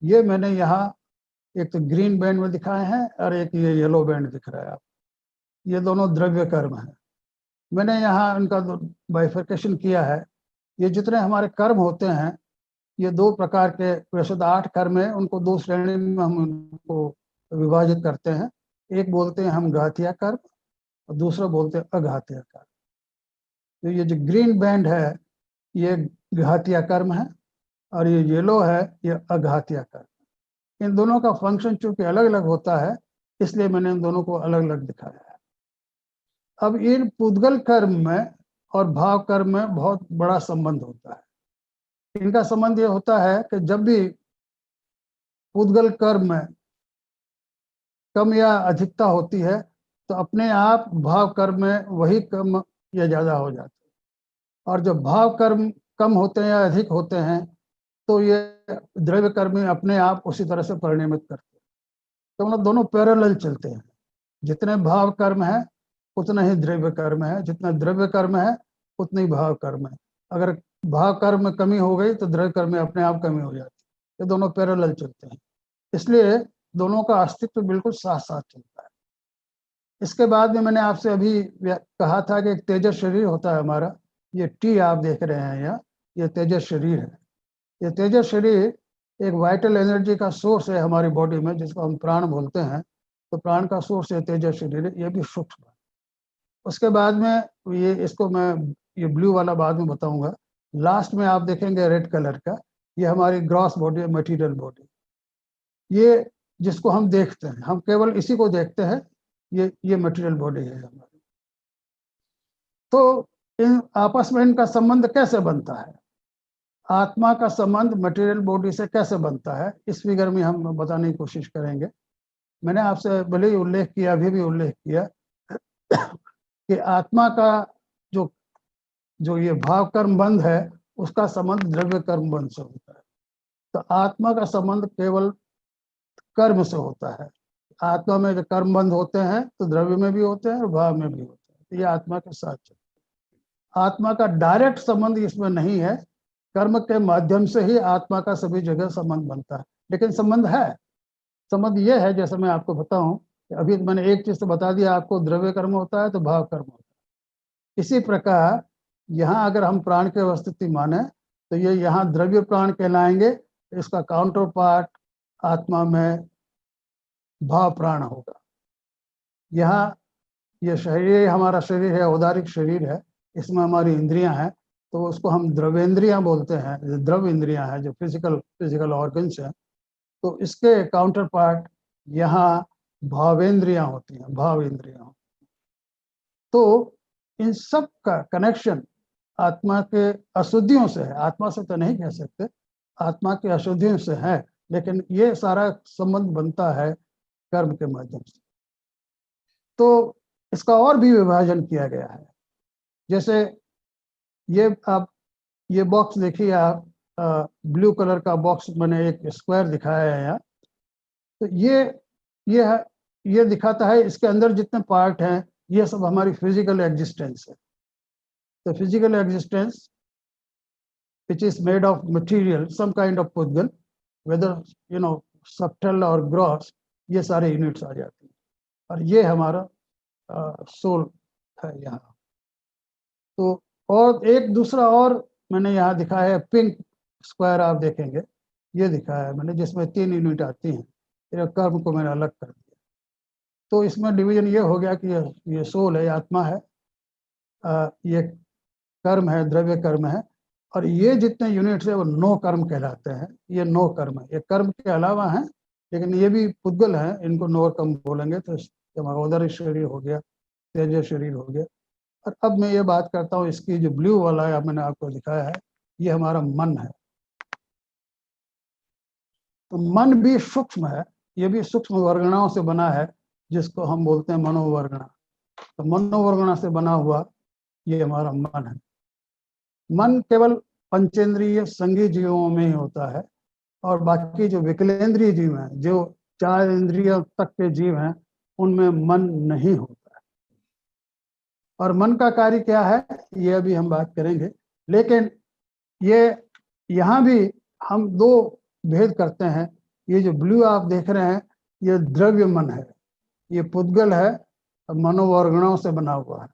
ये मैंने यहाँ एक तो ग्रीन बैंड में दिखाए हैं और एक ये येलो बैंड दिख रहा है आप, ये दोनों द्रव्य कर्म है। मैंने यहाँ उनका बाइफर्केशन किया है। ये जितने हमारे कर्म होते हैं ये दो प्रकार के, वैसे तो 8 कर्म है, उनको 2 श्रेणी में हम उनको विभाजित करते हैं। एक बोलते हैं हम घातिया कर्म और दूसरा बोलते हैं अघातिया कर्म। तो ये जो ग्रीन बैंड है ये घातिया कर्म है और ये येलो है ये अघातिया कर्म। इन दोनों का फंक्शन चूंकि अलग अलग होता है इसलिए मैंने इन दोनों को अलग अलग दिखाया है। अब इन पुद्गल कर्म में और भाव कर्म में बहुत बड़ा संबंध होता है। इनका संबंध ये होता है कि जब भी पुद्गल कर्म में कम या अधिकता होती है तो अपने आप भाव कर्म में वही कम या ज्यादा हो जाता है, और जब भाव कर्म कम होते हैं या अधिक होते हैं तो ये द्रव्य कर्म में अपने आप उसी तरह से परिणमित करते हैं। तो मतलब दोनों पैरेलल चलते हैं। जितने भाव कर्म है उतना ही द्रव्य कर्म है, जितना द्रव्य कर्म है उतना ही भाव कर्म है। अगर भाव कर्म में कमी हो गई तो द्रव्य कर्म में अपने आप कमी हो जाती है। ये दोनों पैरेलल चलते हैं, इसलिए दोनों का अस्तित्व बिल्कुल साथ साथ चलता है। इसके बाद में मैंने आपसे अभी कहा था कि एक तेजस शरीर होता है हमारा, ये टी आप देख रहे हैं यहाँ, ये तेजस शरीर है। ये तेजस शरीर एक वाइटल एनर्जी का सोर्स है हमारी बॉडी में, जिसको हम प्राण बोलते हैं। तो प्राण का सोर्स है तेजस शरीर, ये भी सूक्ष्म है। उसके बाद में ये इसको मैं ये ब्लू वाला बाद में बताऊंगा। लास्ट में आप देखेंगे रेड कलर का, ये हमारी ग्रॉस बॉडी है, मटेरियल बॉडी। ये जिसको हम देखते हैं, हम केवल इसी को देखते हैं, ये मटेरियल बॉडी है हमारी। तो इन आपस में इनका संबंध कैसे बनता है, आत्मा का संबंध मटेरियल बॉडी से कैसे बनता है, इस फिगर में हम बताने की कोशिश करेंगे। मैंने आपसे भले ही उल्लेख किया, अभी भी उल्लेख किया कि आत्मा का जो ये भाव कर्म बंध है उसका संबंध द्रव्य कर्म बंध से होता है। तो आत्मा का संबंध केवल कर्म से होता है। आत्मा में जो कर्म बंध होते हैं तो द्रव्य में भी होते हैं और भाव में भी होते हैं। तो ये आत्मा के साथ चलते हैं। आत्मा का डायरेक्ट संबंध इसमें नहीं है, कर्म के माध्यम से ही आत्मा का सभी जगह संबंध बनता है। लेकिन संबंध है, संबंध ये है, जैसे मैं आपको बताऊं, अभी मैंने एक चीज तो बता दिया आपको, द्रव्य कर्म होता है तो भाव कर्म होता है। इसी प्रकार यहाँ अगर हम प्राण के अस्तित्व माने तो ये यहाँ द्रव्य प्राण कहलाएंगे, इसका काउंटर पार्ट आत्मा में भाव प्राण होगा। यहाँ ये शरीर हमारा शरीर है, औदारिक शरीर है, इसमें हमारी इंद्रियां हैं, तो उसको हम द्रवेंद्रियां बोलते हैं। द्रव इंद्रियां हैं जो फिजिकल ऑर्गन्स हैं। तो इसके काउंटर पार्ट यहाँ भावेंद्रियां होती हैं, भाव इंद्रियां होती हैं। तो इन सब का कनेक्शन आत्मा के अशुद्धियों से है, आत्मा से तो नहीं कह सकते, आत्मा के अशुद्धियों से है, लेकिन ये सारा संबंध बनता है कर्म के माध्यम से। तो इसका और भी विभाजन किया गया है। जैसे ये आप ये बॉक्स देखिए, आप ब्लू कलर का बॉक्स मैंने एक स्क्वायर दिखाया है यहाँ। तो ये दिखाता है इसके अंदर जितने पार्ट हैं ये सब हमारी फिजिकल एग्जिस्टेंस है। तो physical existence which is made of material, some kind of पुद्गल, whether subtle और gross, ये सारे यूनिट्स आ जाते हैं। और ये हमारा सोल है यहाँ। तो और एक दूसरा और मैंने यहाँ दिखाया है, पिंक स्क्वायर आप देखेंगे, ये दिखाया है मैंने, जिसमें 3 यूनिट आती हैं। ये कर्म को मैंने अलग कर दिया। तो इसमें डिवीजन ये हो गया कि ये सोल है, आत्मा है, ये कर्म है, द्रव्य कर्म है, और ये जितने यूनिट्स है वो 9 कर्म कहलाते हैं। ये 9 कर्म है, ये कर्म के अलावा हैं, लेकिन ये भी पुद्गल हैं, इनको 9 कर्म बोलेंगे। तो हमारा उदर शरीर हो गया, तेज शरीर हो गया। और अब मैं ये बात करता हूँ, इसकी जो ब्लू वाला है मैंने आपको दिखाया है, ये हमारा मन है। तो मन भी सूक्ष्म है, ये भी सूक्ष्म वर्गणाओं से बना है, जिसको हम बोलते हैं मनोवर्गणा। तो मनोवर्गणा से बना हुआ ये हमारा मन है। मन केवल पंचेंद्रिय संघी जीवों में ही होता है, और बाकी जो विकलेंद्रिय जीव हैं, जो 4 इंद्रियों तक के जीव हैं, उनमें मन नहीं होता है। और मन का कार्य क्या है ये अभी हम बात करेंगे। लेकिन ये यहाँ भी हम 2 भेद करते हैं। ये जो ब्लू आप देख रहे हैं ये द्रव्य मन है, ये पुद्गल है, मनोवर्गणों से बना हुआ है।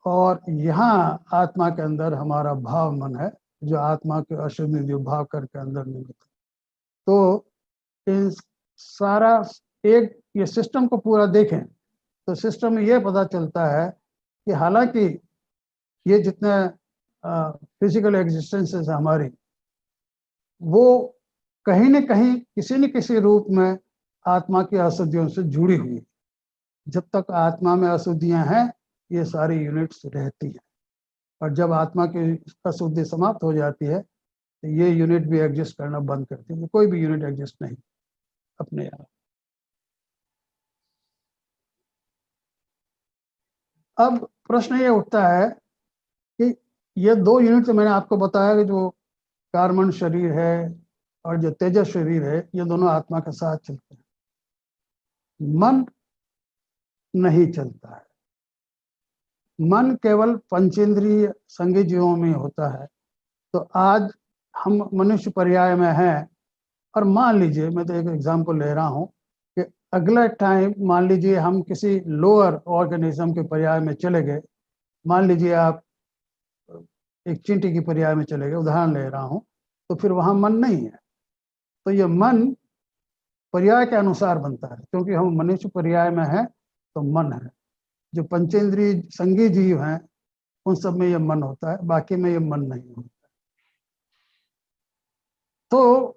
और यहाँ आत्मा के अंदर हमारा भाव मन है, जो आत्मा के अशुद्ध जो भाव करके अंदर निमित्त। तो इन सारा एक ये सिस्टम को पूरा देखें तो सिस्टम में ये पता चलता है कि हालांकि ये जितने फिजिकल एग्जिस्टेंसेस हमारी, वो कहीं न कहीं किसी न किसी रूप में आत्मा की अशुद्धियों से जुड़ी हुई। जब तक आत्मा में अशुद्धियां हैं ये सारी यूनिट्स रहती हैं, और जब आत्मा की अशुद्धि समाप्त हो जाती है तो ये यूनिट भी एग्जिस्ट करना बंद करती है। कोई भी यूनिट एग्जिस्ट नहीं अपने आप। अब प्रश्न ये उठता है कि ये 2 यूनिट तो मैंने आपको बताया कि जो कार्बन शरीर है और जो तेजस शरीर है, ये दोनों आत्मा के साथ चलते हैं। मन नहीं चलता है। मन केवल पंचेंद्रिय संघी जीवों में होता है। तो आज हम मनुष्य पर्याय में हैं, और मान लीजिए, मैं तो एक एग्जांपल ले रहा हूं कि अगला टाइम मान लीजिए हम किसी लोअर ऑर्गेनिज्म के पर्याय में चले गए। मान लीजिए आप एक चींटी की पर्याय में चले गए, उदाहरण ले रहा हूं, तो फिर वहां मन नहीं है। तो ये मन पर्याय के अनुसार बनता है, क्योंकि हम मनुष्य पर्याय में हैं तो मन है। जो पंचेंद्रिय संघी जीव हैं उन सब में ये मन होता है, बाकी में ये मन नहीं होता। तो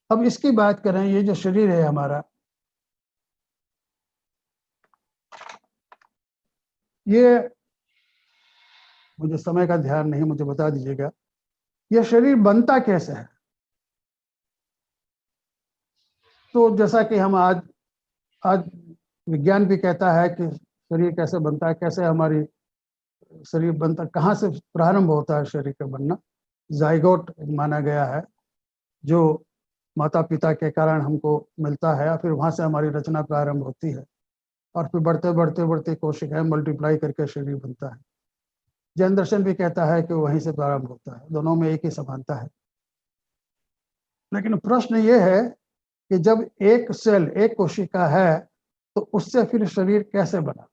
अब इसकी बात करें, ये जो शरीर है हमारा, ये मुझे समय का ध्यान नहीं, मुझे बता दीजिएगा ये शरीर बनता कैसे है। तो जैसा कि हम आज विज्ञान भी कहता है कि शरीर कैसे बनता है, कैसे हमारी शरीर बनता, कहाँ से प्रारंभ होता है शरीर का बनना। जाइगोट माना गया है, जो माता पिता के कारण हमको मिलता है, और फिर वहाँ से हमारी रचना प्रारंभ होती है, और फिर बढ़ते बढ़ते बढ़ते कोशिकाएं मल्टीप्लाई करके शरीर बनता है। जैन दर्शन भी कहता है कि वहीं से प्रारंभ होता है। दोनों में एक ही समानता है। लेकिन प्रश्न ये है कि जब एक सेल, एक कोशिका है, तो उससे फिर शरीर कैसे बना।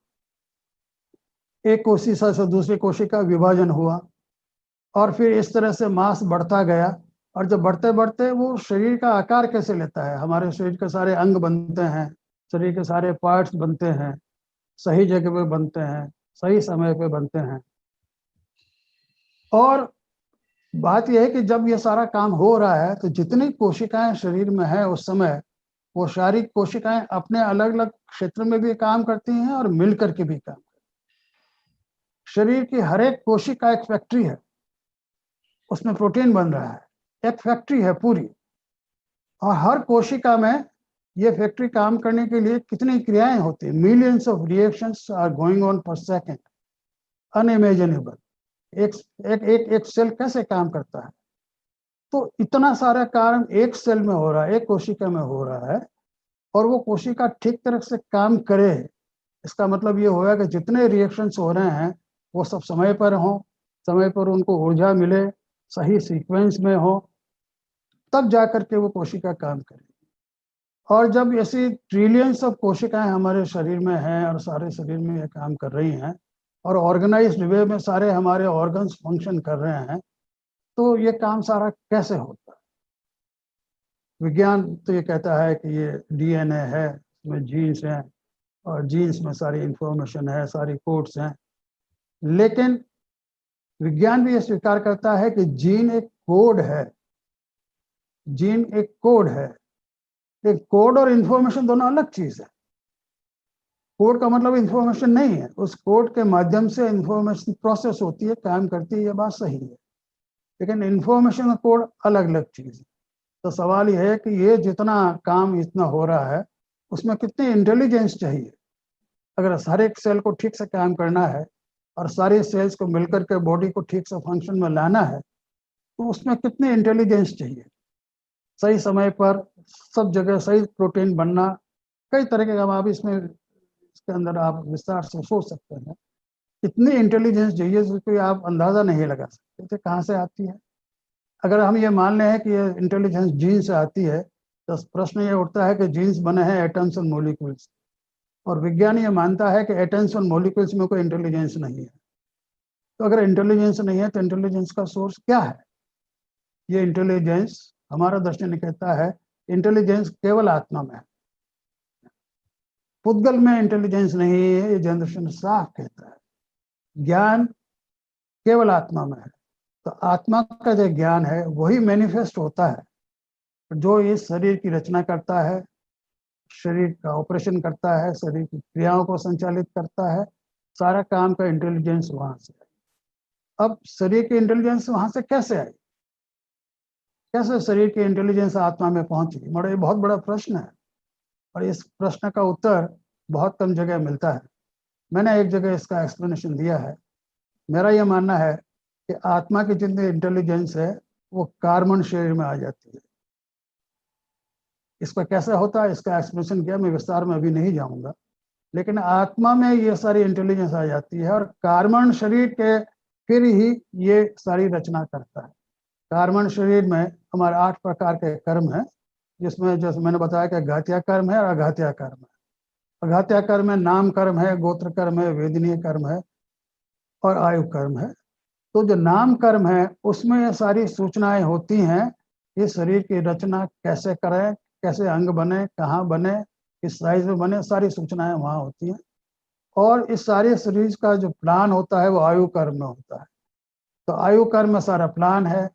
एक कोशिका से दूसरी कोशिका विभाजन हुआ, और फिर इस तरह से मांस बढ़ता गया, और जब बढ़ते बढ़ते वो शरीर का आकार कैसे लेता है। हमारे शरीर के सारे अंग बनते हैं, शरीर के सारे पार्ट्स बनते हैं, सही जगह पे बनते हैं, सही समय पे बनते हैं। और बात यह है कि जब ये सारा काम हो रहा है तो जितनी कोशिकाएं शरीर में है उस समय, वो शारीरिक कोशिकाएं अपने अलग अलग क्षेत्र में भी काम करती हैं और मिलकर के भी काम करती हैं। शरीर की हर एक कोशिका एक फैक्ट्री है, उसमें प्रोटीन बन रहा है, एक फैक्ट्री है पूरी। और हर कोशिका में ये फैक्ट्री काम करने के लिए कितनी क्रियाएं होती हैं, millions of reactions are going on per second, unimaginable. एक एक एक एक सेल कैसे काम करता है, तो इतना सारा काम एक सेल में हो रहा है, एक कोशिका में हो रहा है, और वो कोशिका ठीक तरह से काम करे, इसका मतलब ये होगा कि जितने रिएक्शंस हो रहे हैं वो सब समय पर हों, समय पर उनको ऊर्जा मिले, सही सीक्वेंस में हो, तब जा करके वो कोशिका काम करे। और जब ऐसी ट्रिलियंस ऑफ कोशिकाएं हमारे शरीर में हैं और सारे शरीर में ये काम कर रही हैं और ऑर्गेनाइज्ड वे में सारे हमारे ऑर्गन्स फंक्शन कर रहे हैं, तो ये काम सारा कैसे होता है? विज्ञान तो ये कहता है कि ये डीएनए है, इसमें जीन्स हैं और जीन्स में सारी इंफॉर्मेशन है, सारी कोड्स हैं, लेकिन विज्ञान भी ये स्वीकार करता है कि जीन एक कोड है। जीन एक कोड है। एक कोड और इंफॉर्मेशन दोनों अलग चीज है। कोड का मतलब इंफॉर्मेशन नहीं है, उस कोड के माध्यम से इंफॉर्मेशन प्रोसेस होती है, काम करती है, ये बात सही है, लेकिन इंफॉर्मेशन और कोड अलग अलग चीज है। तो सवाल यह है कि ये जितना काम इतना हो रहा है उसमें कितनी इंटेलिजेंस चाहिए। अगर हर एक सेल को ठीक से काम करना है और सारी सेल्स को मिलकर के बॉडी को ठीक से फंक्शन में लाना है, तो उसमें कितनी इंटेलिजेंस चाहिए। सही समय पर सब जगह सही प्रोटीन बनना, कई तरह के काम आप इसके अंदर आप विस्तार से सोच सकते हैं। इतनी इंटेलिजेंस चाहिए जिसको आप अंदाजा नहीं लगा सकते थे कहाँ से आती है। अगर हम ये मान लें कि ये इंटेलिजेंस जीन से आती है, तो प्रश्न ये उठता है कि जीन्स बने हैं एटम्स और मॉलिक्यूल्स, और विज्ञान ये मानता है कि एटम्स और मॉलिक्यूल्स में कोई इंटेलिजेंस नहीं है। तो अगर इंटेलिजेंस नहीं है तो इंटेलिजेंस का सोर्स क्या है? ये इंटेलिजेंस, हमारा दर्शन कहता है इंटेलिजेंस केवल आत्मा में है, पुद्गल में इंटेलिजेंस नहीं है, ये जैन दर्शन साफ कहता है। ज्ञान केवल आत्मा में है। तो आत्मा का जो ज्ञान है वही मैनिफेस्ट होता है, जो इस शरीर की रचना करता है, शरीर का ऑपरेशन करता है, शरीर की क्रियाओं को संचालित करता है, सारा काम का इंटेलिजेंस वहां से आई। अब शरीर की इंटेलिजेंस वहां से कैसे आई? कैसे शरीर की इंटेलिजेंस आत्मा में पहुंची? ये बहुत बड़ा प्रश्न है, और इस प्रश्न का उत्तर बहुत कम जगह मिलता है। मैंने एक जगह इसका एक्सप्लेनेशन दिया है। मेरा यह मानना है कि आत्मा की जितनी इंटेलिजेंस है वो कार्बन शरीर में आ जाती है। इसका कैसे होता है इसका एक्सप्लेनेशन किया, मैं विस्तार में अभी नहीं जाऊंगा, लेकिन आत्मा में ये सारी इंटेलिजेंस आ जाती है और कार्बन शरीर के फिर ही ये सारी रचना करता है। कार्बन शरीर में हमारे 8 प्रकार के कर्म हैं, जिसमें जैसे मैंने बताया कि घातिया कर्म है और अघातिया कर्म है। अघातिया कर्म है, नाम कर्म है, गोत्र कर्म है, वेदनीय कर्म है और आयु कर्म है। तो जो नाम कर्म है उसमें ये सारी सूचनाएं होती हैं, इस शरीर की रचना कैसे करें, कैसे अंग बने, कहाँ बने, किस साइज में बने, सारी सूचनाएं वहाँ होती हैं। और इस सारे शरीर का जो प्लान होता है वो आयु कर्म में होता है। तो आयु कर्म में सारा प्लान है,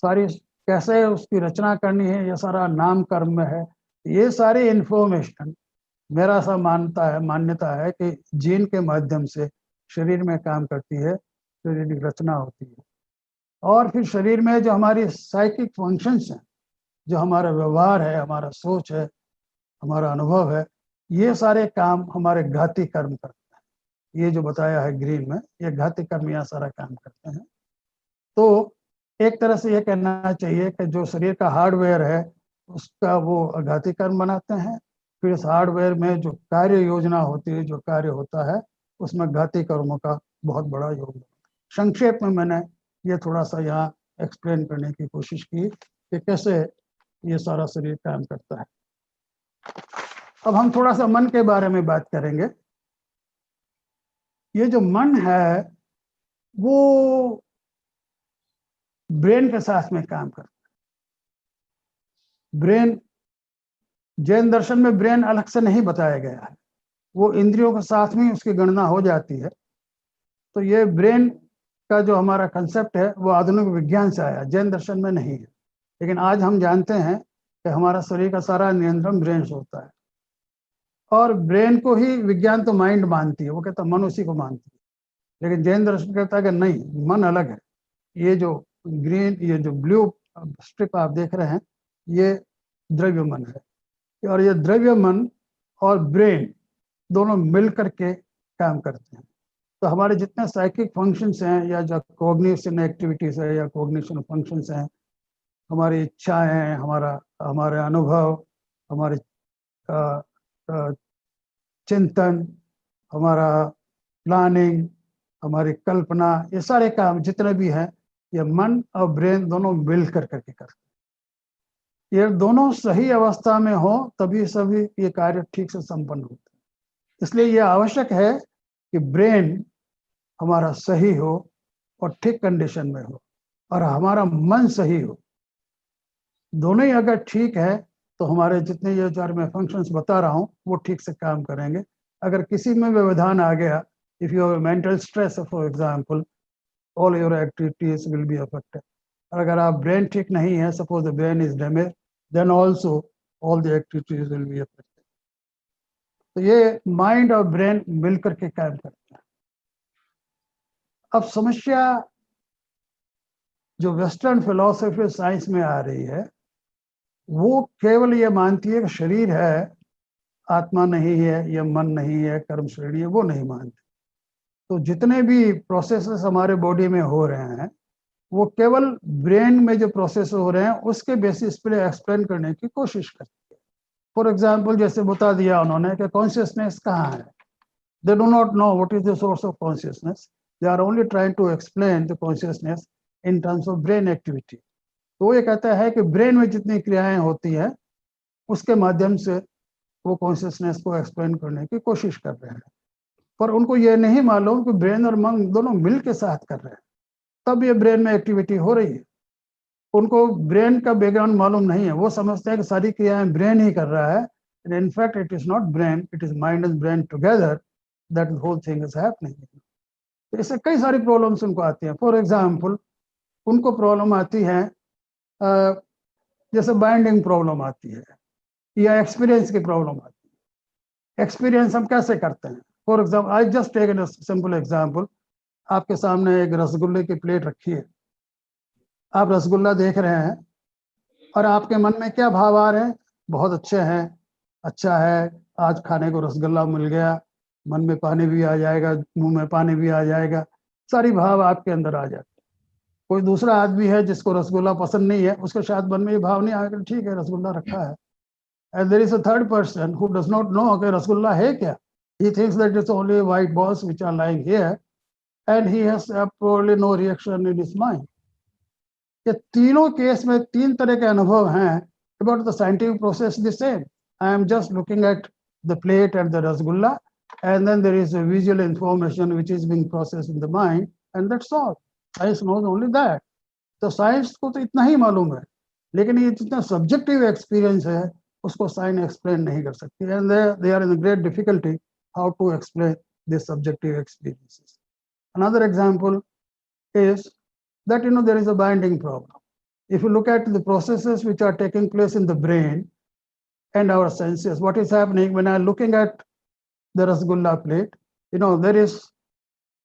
सारी कैसे उसकी रचना करनी है, ये सारा नाम कर्म में है। ये सारी इंफॉर्मेशन मेरा सा मान्यता है कि जीन के माध्यम से शरीर में काम करती है, शरीर की रचना होती है। और फिर शरीर में जो हमारी साइकिक फंक्शंस हैं, जो हमारा व्यवहार है, हमारा सोच है, हमारा अनुभव है, ये सारे काम हमारे घाती कर्म करते हैं। ये जो बताया है ग्रीन में, ये घाती कर्म यहाँ सारा काम करते हैं। तो एक तरह से ये कहना चाहिए कि जो शरीर का हार्डवेयर है उसका वो घाती कर्म बनाते हैं, फिर इस हार्डवेयर में जो कार्य योजना होती है, जो कार्य होता है, उसमें घाती कर्मों का बहुत बड़ा योगदान। संक्षेप में मैंने ये थोड़ा सा यहाँ एक्सप्लेन करने की कोशिश की कि कैसे ये सारा शरीर काम करता है। अब हम थोड़ा सा मन के बारे में बात करेंगे। ये जो मन है वो ब्रेन के साथ में काम करता है। ब्रेन, जैन दर्शन में ब्रेन अलग से नहीं बताया गया है, वो इंद्रियों के साथ में उसकी गणना हो जाती है। तो ये ब्रेन का जो हमारा कंसेप्ट है वो आधुनिक विज्ञान से आया, जैन दर्शन में नहीं है। लेकिन आज हम जानते हैं कि हमारा शरीर का सारा नियंत्रण ब्रेन से होता है, और ब्रेन को ही विज्ञान तो माइंड मानती है, वो कहता है मन उसी को मानती है। लेकिन जैन दर्शन कहता है कि नहीं, मन अलग है। ये जो ग्रीन, ये जो ब्लू स्ट्रिप आप देख रहे हैं, ये द्रव्य मन है। और ये द्रव्य मन और ब्रेन दोनों मिल करके काम करते हैं। तो हमारे जितने साइकिक फंक्शंस हैं या जो कॉग्निशन एक्टिविटीज है या कॉग्निशन फंक्शंस हैं, हमारी इच्छाएं हैं, हमारे अनुभव, हमारे चिंतन, हमारा प्लानिंग, हमारी कल्पना, ये सारे काम जितने भी हैं ये मन और ब्रेन दोनों मिल कर करके करते हैं। ये दोनों सही अवस्था में हो तभी सभी ये कार्य ठीक से संपन्न होते हैं। इसलिए ये आवश्यक है कि ब्रेन हमारा सही हो और ठीक कंडीशन में हो और हमारा मन सही हो। दोनों ही अगर ठीक है तो हमारे जितने ये जो मैं फंक्शंस बता रहा हूँ वो ठीक से काम करेंगे। अगर किसी में व्यवधान आ गया, if you have mental stress for example, all your activities will be affected. और अगर आप ब्रेन ठीक नहीं है, suppose the brain is damage, then also all the activities will be affected. तो ये माइंड और ब्रेन मिलकर के काम करते हैं। अब समस्या जो वेस्टर्न फिलॉसफी साइंस में आ रही है वो केवल ये मानती है कि शरीर है, आत्मा नहीं है, या मन नहीं है, कर्म श्रेणी है, वो नहीं मानते। तो जितने भी प्रोसेसेस हमारे बॉडी में हो रहे हैं वो केवल ब्रेन में जो प्रोसेस हो रहे हैं उसके बेसिस पे एक्सप्लेन करने की कोशिश करती है। फॉर एग्जाम्पल जैसे बता दिया उन्होंने कि कॉन्शियसनेस कहाँ है, they do not know what is the source of consciousness, they are only trying to explain the consciousness in terms of brain activity. तो ये कहता है कि ब्रेन में जितनी क्रियाएं होती हैं उसके माध्यम से वो कॉन्शियसनेस को एक्सप्लेन करने की कोशिश कर रहे हैं, पर उनको ये नहीं मालूम कि ब्रेन और मन दोनों मिल के साथ कर रहे हैं, तब ये ब्रेन में एक्टिविटी हो रही है। उनको ब्रेन का बैकग्राउंड मालूम नहीं है, वो समझते हैं कि सारी क्रियाएं ब्रेन ही कर रहा है। In fact it is not brain, it is mind and brain together that whole thing is happening. तो इससे कई सारी प्रॉब्लम्स उनको आती हैं। फॉर एग्जाम्पल उनको प्रॉब्लम आती है जैसे बाइंडिंग प्रॉब्लम आती है या एक्सपीरियंस की प्रॉब्लम आती है। एक्सपीरियंस हम कैसे करते हैं? For example I just take an simple example. आपके सामने एक रसगुल्ले की प्लेट रखी है, आप रसगुल्ला देख रहे हैं और आपके मन में क्या भाव आ रहे हैं? बहुत अच्छे हैं, अच्छा है, आज खाने को रसगुल्ला मिल गया, मन में पानी भी आ जाएगा, मुंह में पानी भी आ जाएगा, सारी भाव आपके अंदर आ जाते। कोई दूसरा आदमी है जिसको रसगुल्ला पसंद नहीं है, उसके शायद मन में ये भाव नहीं आएगा, ठीक है रसगुल्ला रखा है। And there is a third person who does not know कि रसगुल्ला है क्या। He thinks that it's only white balls which are lying here and he has probably no reaction in his mind. ये तीनों केस में तीन तरह के अनुभव हैं। About the scientific process the same. I am just looking at the plate and the rasgulla and then there is a visual information which is being processed in the mind and that's all. Science knows only that. तो साइंस को तो इतना ही मालूम है, लेकिन ये जितना सब्जेक्टिव एक्सपीरियंस है उसको साइंस एक्सप्लेन नहीं कर सकती। And they are in great difficulty how to explain this subjective experiences. Another example is that there is a binding problem. If you look at the processes which are taking place in the brain and our senses, what is happening when I'm looking at the rasgulla plate, there is,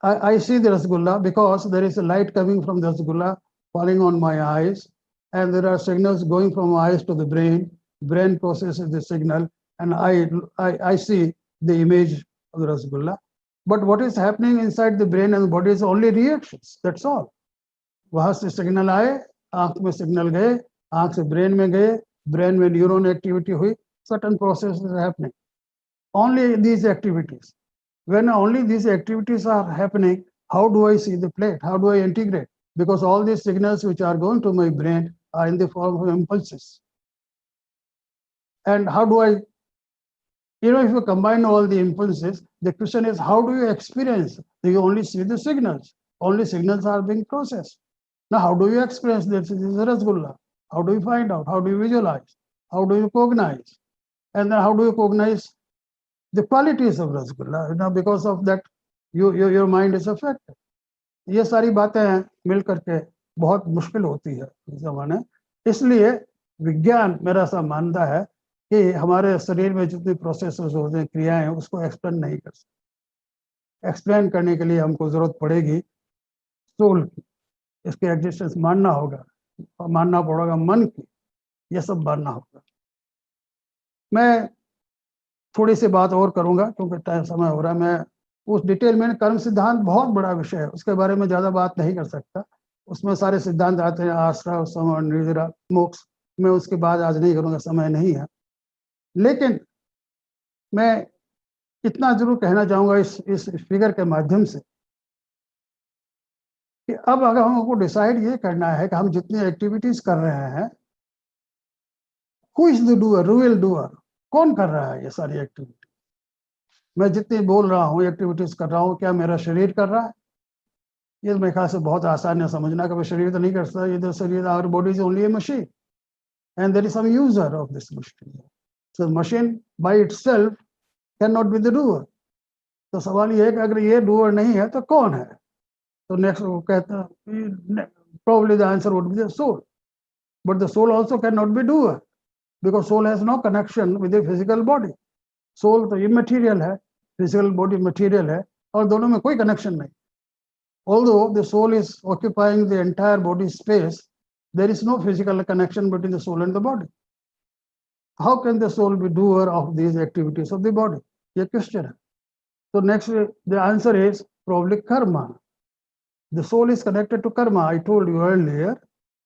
I see the rasgulla because there is a light coming from the rasgulla falling on my eyes, and there are signals going from eyes to the brain. Brain processes the signal, and I see the image of the rasgulla. But what is happening inside the brain and the body is only reactions. That's all. वहां से सिग्नल आए, आंख में सिग्नल गए, आंख से ब्रेन में गए, ब्रेन में न्यूरॉन एक्टिविटी हुई, certain processes are happening. Only these activities. When only these activities are happening, how do I see the plate? How do I integrate? Because all these signals which are going to my brain are in the form of impulses. And how do I, if you combine all the impulses, the question is, how do you experience? Do you only see the signals? Only signals are being processed. Now, how do you experience this? This is a rasgulla. How do you find out? How do you visualize? How do you cognize? And then how do you cognize the qualities of rasgulla? Because of that, your mind is affected. ये सारी बातें मिल करके बहुत मुश्किल होती है इस ज़माने। इसलिए विज्ञान मेरा ऐसा मानता है कि हमारे शरीर में जितनी प्रोसेसेस होते हैं, क्रियाएं, उसको एक्सप्लेन नहीं कर सकते। एक्सप्लेन करने के लिए हमको जरूरत पड़ेगी सोल की, इसके एग्जिस्टेंस मानना होगा, और मानना पड़ेगा मन की, ये सब मानना होगा। मैं थोड़ी सी बात और करूंगा क्योंकि टाइम समय हो रहा है। मैं उस डिटेल में, कर्म सिद्धांत बहुत बड़ा विषय है, उसके बारे में ज़्यादा बात नहीं कर सकता। उसमें सारे सिद्धांत आते हैं, आश्रय, सम, निद्रा, मोक्ष। मैं उसकी बात आज नहीं करूंगा, समय नहीं है। लेकिन मैं इतना जरूर कहना चाहूंगा इस फिगर के माध्यम से कि अब अगर हमको डिसाइड ये करना है कि हम जितनी एक्टिविटीज कर रहे हैं, who is the doer, real doer, कौन कर रहा है ये सारी एक्टिविटी? मैं जितनी बोल रहा हूँ, एक्टिविटीज कर रहा हूँ, क्या मेरा शरीर कर रहा है? ये मेरे ख्याल से बहुत आसान है समझना कि शरीर तो नहीं कर सकता। ये तो शरीर, our body is only a machine and there is some user of this machine. So machine by itself can not be the doer. तो सवाल ये है कि अगर ये डूअर नहीं है तो कौन है? तो नेक्स्ट वो कहता है, probably the answer would be the soul, but the soul also cannot be doer because soul has no connection with the physical body. Soul तो immaterial है, physical body material है, और दोनों में कोई connection नहीं. Although the soul is occupying the entire body space, there is no physical connection between the soul and the body. How can the soul be doer of these activities of the body? ये question है. So next, the answer is probably karma. The soul is connected to karma. I told you earlier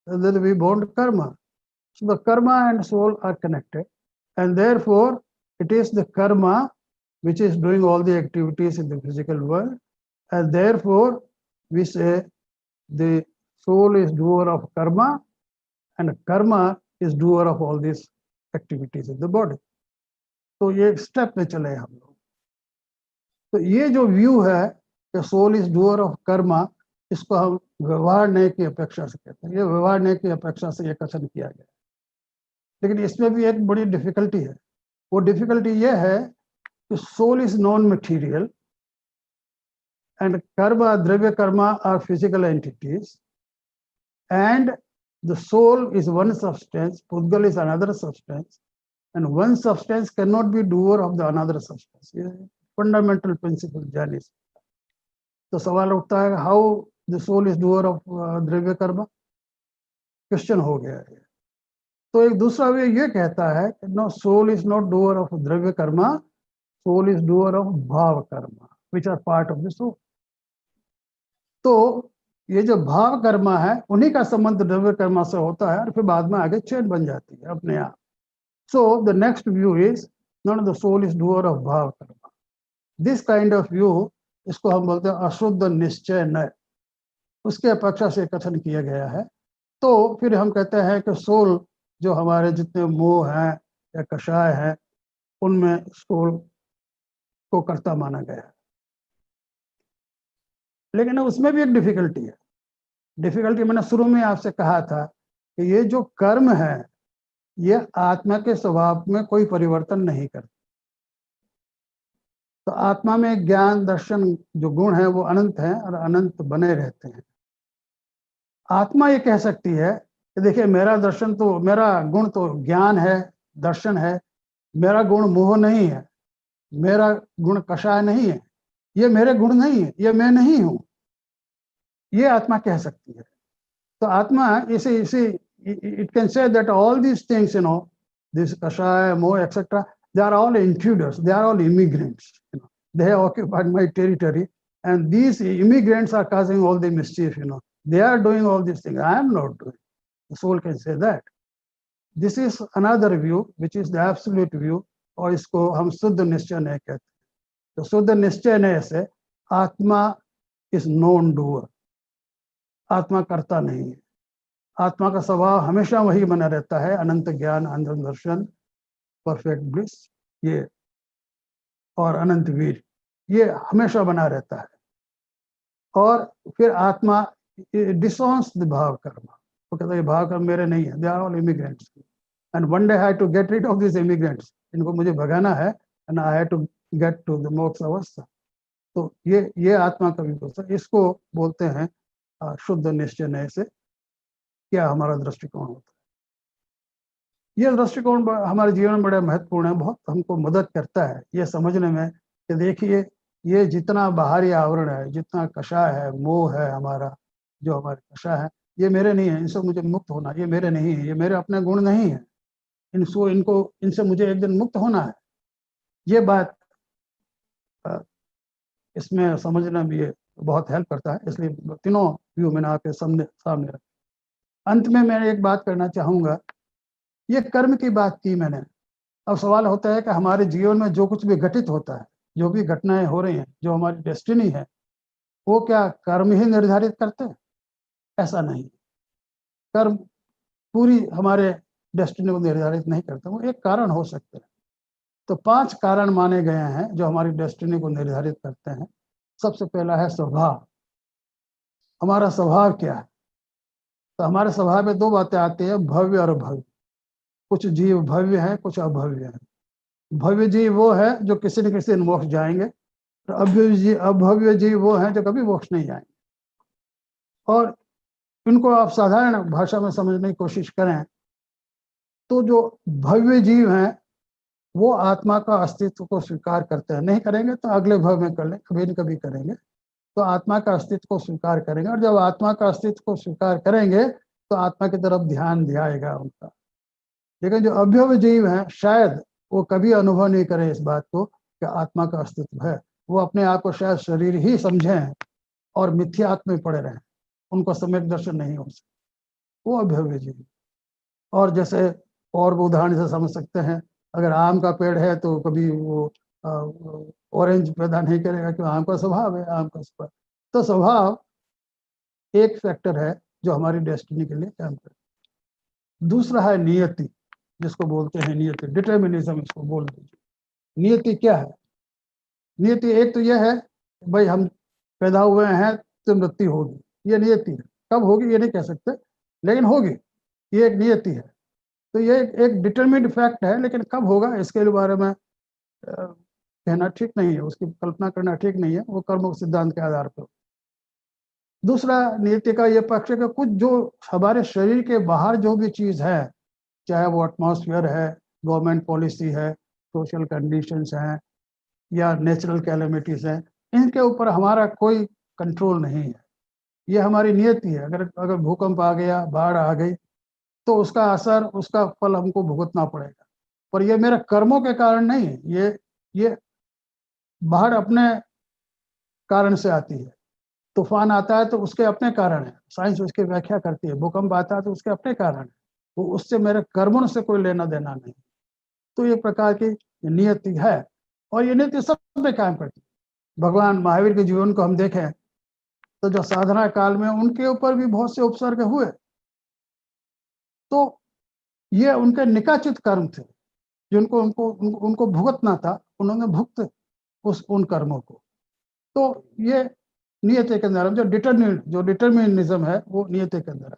that we bond karma. So the karma and soul are connected, and therefore it is the karma which is doing all the activities in the physical world, and therefore we say the soul is doer of karma and karma is doer of all these activities in the body. तो ये एक स्टेप पे चले हम लोग. तो ये जो व्यू है कि soul is doer of karma, इसको हम व्यवहार न्याय की अपेक्षा से कहते हैं. ये व्यवहार न्याय की अपेक्षा से ये कथन किया गया. लेकिन इसमें भी एक बड़ी डिफिकल्टी है. वो डिफिकल्टी ये है कि soul is non material and karma, द्रव्य karma are physical entities, and the soul is one substance, पुद्गल is another substance, and one substance cannot be doer of the another substance. ये fundamental principle जैनिज्म. तो सवाल उठता है how the soul is doer of द्रव्य कर्म. क्वेश्चन हो गया है. तो एक दूसरा वे ये कहता है कि no, soul is not doer of द्रव्य कर्म, soul is doer of भाव कर्म, which are part of the soul. तो ये जो भाव कर्म है उन्हीं का संबंध द्रव्य कर्म से होता है और फिर बाद में आगे चेन बन जाती है अपने आप. So the next view is none of the soul is doer of bhav karma. This kind of view, इसको हम बोलते हैं अशुद्ध निश्चय नय. उसके अपेक्षा से कथन किया गया है. तो फिर हम कहते हैं कि सोल जो हमारे जितने मोह हैं या कषाय हैं, उनमें सोल को कर्ता माना गया है. लेकिन उसमें भी एक डिफिकल्टी है. डिफिकल्टी मैंने शुरू में आपसे कहा था कि ये जो कर्म है ये आत्मा के स्वभाव में कोई परिवर्तन नहीं करता. तो आत्मा में ज्ञान दर्शन जो गुण है वो अनंत हैं और अनंत बने रहते हैं. आत्मा ये कह सकती है कि देखिए मेरा दर्शन तो, मेरा गुण तो ज्ञान है, दर्शन है, मेरा गुण मोह नहीं है, मेरा गुण कषाय नहीं है, ये मेरे गुण नहीं है, ये मैं नहीं हूं. ये आत्मा कह सकती है. तो आत्मा इसी it can say that all these things, this kashaya, moh, etc., they are all intruders, they are all immigrants. They have occupied my territory, and these immigrants are causing all the mischief. They are doing all these things. I am not doing. The soul can say that. This is another view, which is the absolute view, और इसको हम शुद्ध निश्चय नहीं कहते. तो शुद्ध निश्चय नहीं से आत्मा is non doer. आत्मा करता नहीं है. आत्मा का स्वभाव हमेशा वही बना रहता है, अनंत ज्ञान, अनंत दर्शन, परफेक्ट ब्लिस, ये और अनंत वीर, ये हमेशा बना रहता है. और फिर आत्मा डिसॉन्स द भाव कर्म. वो कहता है भाव कर्म मेरे नहीं है, they are all immigrants, and one day I have to get rid of this immigrants. इनको मुझे भगाना है and I have to get to the moksha अवस्था. तो ये आत्मा का विकास, इसको बोलते हैं शुद्ध निश्चय नय से क्या हमारा दृष्टिकोण होता है. यह दृष्टिकोण हमारे जीवन में बड़ा महत्वपूर्ण है. बहुत हमको मदद करता है ये समझने में कि देखिए ये जितना बाहरी आवरण है, जितना कषाय है, मोह है, हमारा जो हमारे कषाय है, ये मेरे नहीं है, इनसे मुझे मुक्त होना, ये मेरे नहीं है, ये मेरे अपने गुण नहीं है, इनसे मुझे एक दिन मुक्त होना है। ये बात इसमें समझना भी बहुत हेल्प करता है, इसलिए तीनों व्यू मैंने आपके सामने रखा। अंत में मैं एक बात करना चाहूँगा, ये कर्म की बात की मैंने। अब सवाल होता है कि हमारे जीवन में जो कुछ भी घटित होता है, जो भी घटनाएं हो रही हैं, जो हमारी डेस्टिनी है, वो क्या कर्म ही निर्धारित करते हैं? ऐसा नहीं। कर्म पूरी हमारे डेस्टिनी को निर्धारित नहीं करते, वो एक कारण हो सकते हैं। तो 5 कारण माने गए हैं जो हमारी डेस्टिनी को निर्धारित करते हैं। सबसे पहला है स्वभाव। हमारा स्वभाव क्या है? तो हमारे स्वभाव में 2 बातें आती हैं, भव्य और अभव्य। कुछ जीव भव्य हैं, कुछ अभव्य हैं। भव्य जीव वो है जो किसी न किसी दिन मोक्ष जाएंगे, और अभव्य जीव वो हैं जो कभी मोक्ष नहीं जाएंगे। और इनको आप साधारण भाषा में समझने की कोशिश करें तो जो भव्य जीव हैं वो आत्मा का अस्तित्व को स्वीकार करते हैं। नहीं करेंगे तो अगले भव में कर लें, कभी न कभी करेंगे, तो आत्मा का अस्तित्व को स्वीकार करेंगे। और जब आत्मा का अस्तित्व को स्वीकार करेंगे तो आत्मा की तरफ ध्यान जाएगा उनका। लेकिन जो अभव्य जीव हैं, शायद वो कभी अनुभव नहीं करें इस बात को कि आत्मा का अस्तित्व है। वो अपने आप को शायद शरीर ही समझें और मिथ्यात्व में पड़े रहें, उनको सम्यक दर्शन नहीं हो सकता, वो अभव्य जीव। और जैसे और भी उदाहरण से समझ सकते हैं, अगर आम का पेड़ है तो कभी वो ऑरेंज पैदा नहीं करेगा, क्योंकि आम का स्वभाव है, आम का स्वभाव। तो स्वभाव एक फैक्टर है जो हमारी डेस्टिनी के लिए काम करता है। दूसरा है नियति, जिसको बोलते हैं नियति, डिटर्मिनिज्म इसको बोल दीजिए। नियति क्या है? नियति एक तो यह है भाई हम पैदा हुए हैं तो मृत्यु होगी, ये नियति है। कब होगी ये नहीं कह सकते, लेकिन होगी, ये एक नियति है। तो ये एक डिटरमिन्ड फैक्ट है, लेकिन कब होगा इसके बारे में कहना ठीक नहीं है, उसकी कल्पना करना ठीक नहीं है, वो कर्म सिद्धांत के आधार पर। दूसरा नियति का ये पक्ष है कि कुछ जो हमारे शरीर के बाहर जो भी चीज है, चाहे वो एटमॉस्फेयर है, गवर्नमेंट पॉलिसी है, सोशल कंडीशंस हैं, या नेचुरल कैलेमिटीज हैं, इनके ऊपर हमारा कोई कंट्रोल नहीं है। ये हमारी नियति है। अगर भूकंप आ गया, बाढ़ आ गई, तो उसका असर, उसका फल हमको भुगतना पड़ेगा। पर ये मेरे कर्मों के कारण नहीं है, ये बाढ़ अपने कारण से आती है। तूफान आता है तो उसके अपने कारण है, साइंस उसकी व्याख्या करती है। भूकंप आता है तो उसके अपने कारण है, वो उससे मेरे कर्मों से कोई लेना देना नहीं। तो ये प्रकार की नियति है, और ये नियति सब में काम करती है। भगवान महावीर के जीवन को हम देखें तो जो साधना काल में उनके ऊपर भी बहुत से उपसर्ग हुए, तो ये उनके निकाचित कर्म थे जिनको उनको भुगतना था, उन्होंने भुगत उन कर्मों को। तो ये नियति के अंदर जो डिटर्मिनिज्म है वो नियति के अंदर है।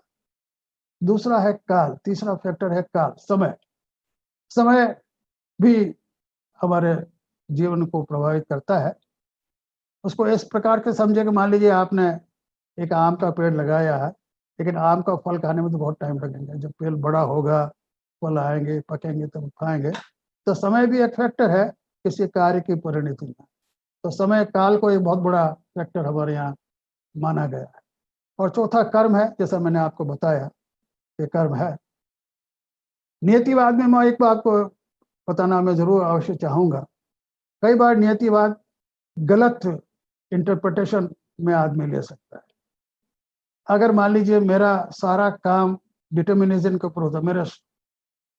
दूसरा है काल, तीसरा फैक्टर है काल, समय भी हमारे जीवन को प्रभावित करता है। उसको इस प्रकार के समझे कि मान लीजिए आपने एक आम का पेड़ लगाया है, लेकिन आम का फल खाने में तो बहुत टाइम लगेगा। जब पेड़ बड़ा होगा, फल आएंगे, पकेंगे, तब खाएंगे। तो समय भी एक फैक्टर है किसी कार्य की परिणति में। तो समय काल को एक बहुत बड़ा फैक्टर हमारे यहाँ माना गया है। और चौथा कर्म है, जैसा मैंने आपको बताया ये कर्म है। नियतिवाद में मैं एक बात को बताना मैं जरूर अवश्य चाहूँगा। कई बार नियतिवाद गलत इंटरप्रिटेशन में आदमी ले सकता है। अगर मान लीजिए मेरा सारा काम डिटर्मिनिज्म के ऊपर होता,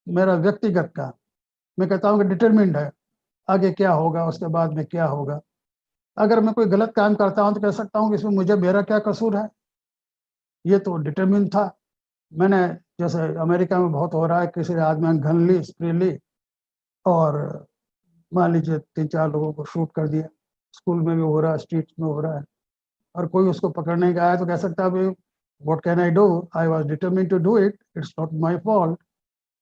मेरा व्यक्तिगत काम, मैं कहता हूँ कि डिटरमिन्ड है, आगे क्या होगा, उसके बाद में क्या होगा। अगर मैं कोई गलत काम करता हूँ तो कह सकता हूँ कि इसमें मेरा क्या कसूर है, ये तो डिटरमिन था। मैंने, जैसे अमेरिका में बहुत हो रहा है, किसी आदमी ने गन ली, स्प्रे ली, और मान लीजिए 3-4 लोगों को शूट कर दिया। स्कूल में भी हो रहा है, स्ट्रीट में हो रहा है, और कोई उसको पकड़ने का आया तो कह सकता है भाई what can I do, I was determined to do it, it's not my fault.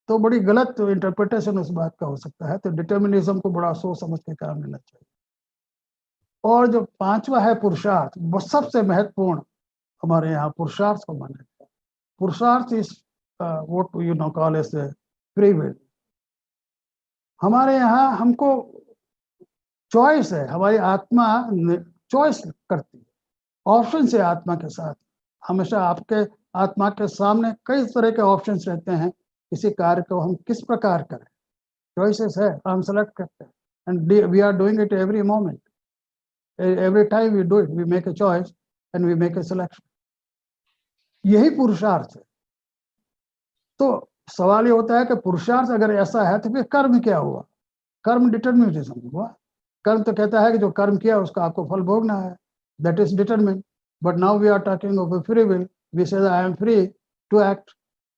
तो बड़ी गलत इंटरप्रिटेशन उस बात का हो सकता है। तो डिटर्मिनिज्म को बड़ा सोच समझ के काम लेना चाहिए। और जो 5वां है पुरुषार्थ, वो सबसे महत्वपूर्ण हमारे यहाँ पुरुषार्थ को माना जाता है। Purusharth is what you know call as free will. हमारे यहाँ हमको चॉइस है, हमारी आत्मा चॉइस करती है, ऑप्शन है आत्मा के साथ। हमेशा आपके आत्मा के सामने कई तरह के ऑप्शंस रहते हैं किसी कार्य को हम किस प्रकार करें, चॉइसेस है, हम सेलेक्ट करते हैं, and we are doing it every moment, every time we do it, we make a choice and we make a selection. यही पुरुषार्थ है। तो सवाल ये होता है कि पुरुषार्थ अगर ऐसा है तो फिर कर्म क्या हुआ? कर्म डिटर्मिनेटिज्म हुआ। कर्म तो कहता है कि जो कर्म किया उसका आपको फल भोगना है, that is determine. But now we are talking of free will, we say I am free to act.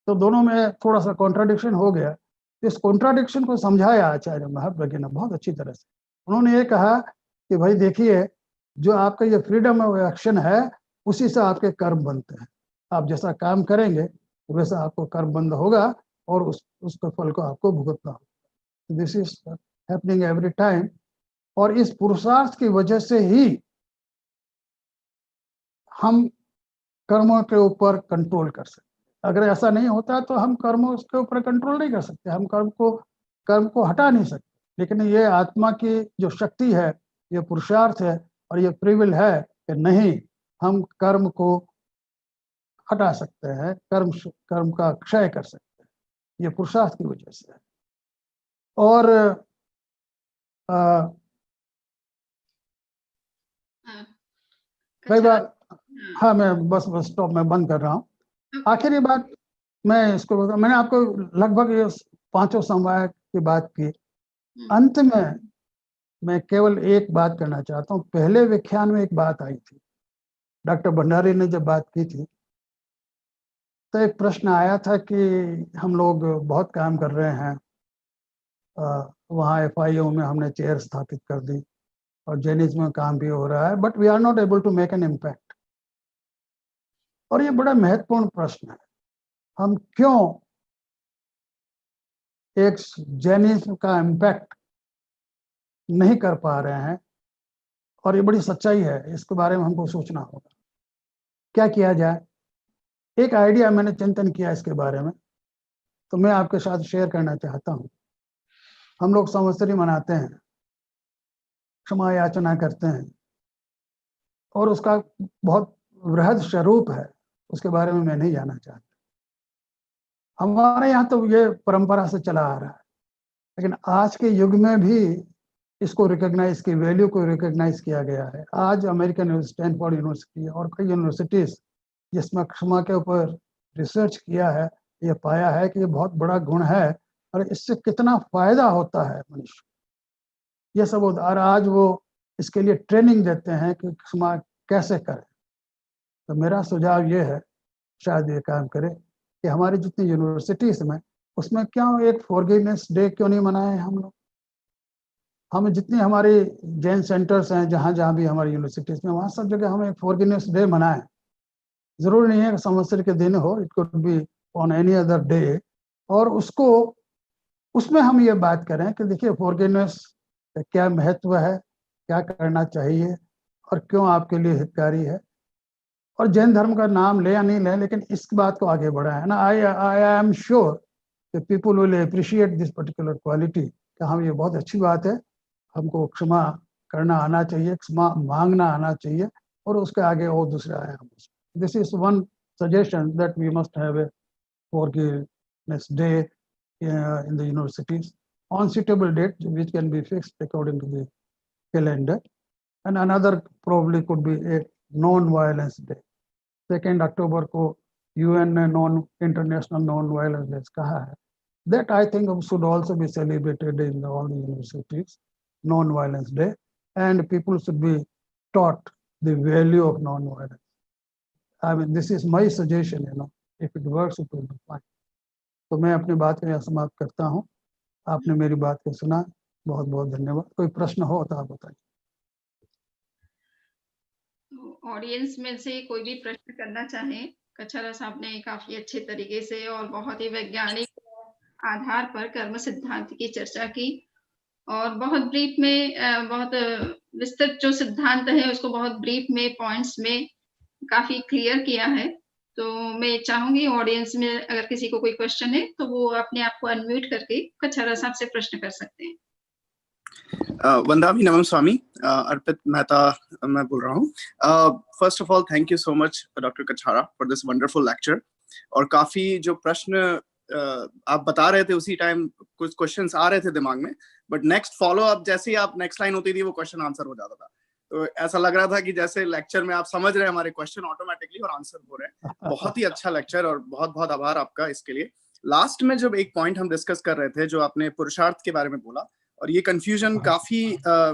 तो दोनों में थोड़ा सा कॉन्ट्राडिक्शन हो गया। इस कॉन्ट्राडिक्शन को समझाया आचार्य महाप्रज्ञ ने बहुत अच्छी तरह से। उन्होंने ये कहा कि भाई देखिए, जो आपका ये फ्रीडम ऑफ एक्शन है उसी से आपके कर्म बनते हैं। आप जैसा काम करेंगे वैसा आपको कर्म बंध होगा और उसके फल को आपको भुगतना होगा। This is happening every time. और इस पुरुषार्थ की वजह से ही हम कर्मों के ऊपर कंट्रोल कर सकते हैं। अगर ऐसा नहीं होता तो हम कर्मों के ऊपर कंट्रोल नहीं कर सकते, हम कर्म को हटा नहीं सकते। लेकिन ये आत्मा की जो शक्ति है, ये पुरुषार्थ है और ये फ्री विल है कि नहीं, हम कर्म को हटा सकते हैं, कर्म का क्षय कर सकते हैं। ये पुरुषार्थ की वजह से है। और कई बार, हाँ मैं बस स्टॉप में बंद कर रहा हूँ। आखिरी बात मैं इसको बता, मैंने आपको लगभग ये 5 समवाय की बात की। अंत में मैं केवल एक बात करना चाहता हूँ। पहले व्याख्यान में एक बात आई थी, डॉक्टर भंडारी ने जब बात की थी तो एक प्रश्न आया था कि हम लोग बहुत काम कर रहे हैं, वहाँ FIO में हमने चेयर स्थापित कर दी और जैनिज्म में काम भी हो रहा है, but we are not able to make an impact. और ये बड़ा महत्वपूर्ण प्रश्न है, हम क्यों एक जैनिज्म का इम्पैक्ट नहीं कर पा रहे हैं? और ये बड़ी सच्चाई है, इसके बारे में हमको सोचना होगा क्या किया जाए। एक आइडिया मैंने चिंतन किया इसके बारे में, तो मैं आपके साथ शेयर करना चाहता हूँ। हम लोग संवत्सरी मनाते हैं, क्षमा याचना करते हैं, और उसका बहुत वृहद स्वरूप है, उसके बारे में मैं नहीं जानना चाहता। हमारे यहाँ तो ये परंपरा से चला आ रहा है, लेकिन आज के युग में भी इसको रिकॉग्नाइज की वैल्यू को रिकॉग्नाइज किया गया है। आज अमेरिकन स्टैनफोर्ड यूनिवर्सिटी और कई यूनिवर्सिटीज जिसमें क्षमा के ऊपर रिसर्च किया है, ये पाया है कि ये बहुत बड़ा गुण है और इससे कितना फायदा होता है मनुष्य, ये सब। और आज वो इसके लिए ट्रेनिंग देते हैं कि क्षमा कैसे करें। तो मेरा सुझाव ये है, शायद ये काम करे कि हमारी जितनी यूनिवर्सिटीज में, उसमें क्यों एक फॉरगिवनेस डे क्यों नहीं मनाए हम लोग। हम जितनी हमारी जैन सेंटर्स हैं, जहाँ जहाँ भी हमारी यूनिवर्सिटीज में, वहाँ सब जगह हम एक फॉरगिवनेस डे मनाएं। जरूर नहीं है कि संवत्सर के दिन हो, it could be on any other day. और उसमें हम ये बात करें कि देखिए फॉरगिवनेस का क्या महत्व है, क्या करना चाहिए और क्यों आपके लिए हितकारी है। और जैन धर्म का नाम ले या नहीं ले, लेकिन इस बात को आगे बढ़ाए ना। आई एम श्योर कि people will appreciate this particular quality कि हाँ ये बहुत अच्छी बात है, हमको क्षमा करना आना चाहिए, क्षमा मांगना आना चाहिए, और उसके आगे और दूसरे आयाम। This is one suggestion that we must have a forgiveness day in the universities on suitable date which can be fixed according to the calendar. And another probably could be a non-violence day. 2 October को UN ने international non-violence day कहा है. That I think should also be celebrated in all the universities, non-violence day, and people should be taught the value of non-violence. I mean, this is my suggestion, if it works, it will be fine. तो मैं अपनी बात को यहाँ समाप्त करता हूँ। आपने मेरी बात को सुना, बहुत बहुत धन्यवाद। कोई प्रश्न हो तो आप बताइए। ऑडियंस में से कोई भी प्रश्न करना चाहे, कछारा साहब ने काफी अच्छे तरीके से और बहुत ही वैज्ञानिक आधार पर कर्म सिद्धांत की चर्चा की, और बहुत ब्रीफ में, बहुत विस्तृत जो सिद्धांत है उसको बहुत ब्रीफ में पॉइंट्स में काफी क्लियर किया है। तो मैं चाहूंगी ऑडियंस में अगर किसी को कोई क्वेश्चन है तो वो अपने आप को अनम्यूट करके कछारा साहब से प्रश्न कर सकते हैं। वंदामी नमन स्वामी, अर्पित मेहता मैं बोल रहा हूँ। First of all thank you so much doctor Kachhara for this wonderful lecture. और काफी जो प्रश्न आप बता रहे थे उसी टाइम कुछ क्वेश्चंस आ रहे थे दिमाग में, बट नेक्स्ट फॉलो अप जैसे ही आप नेक्स्ट लाइन होती थी वो क्वेश्चन आंसर हो जाता था। तो ऐसा लग रहा था कि जैसे लेक्चर में आप समझ रहे हैं हमारे क्वेश्चन ऑटोमेटिकली और आंसर हो रहे हैं। बहुत ही अच्छा लेक्चर और बहुत बहुत आभार आपका इसके लिए। लास्ट में जब एक पॉइंट हम डिस्कस कर रहे थे जो आपने पुरुषार्थ के बारे में बोला, और ये कंफ्यूजन काफी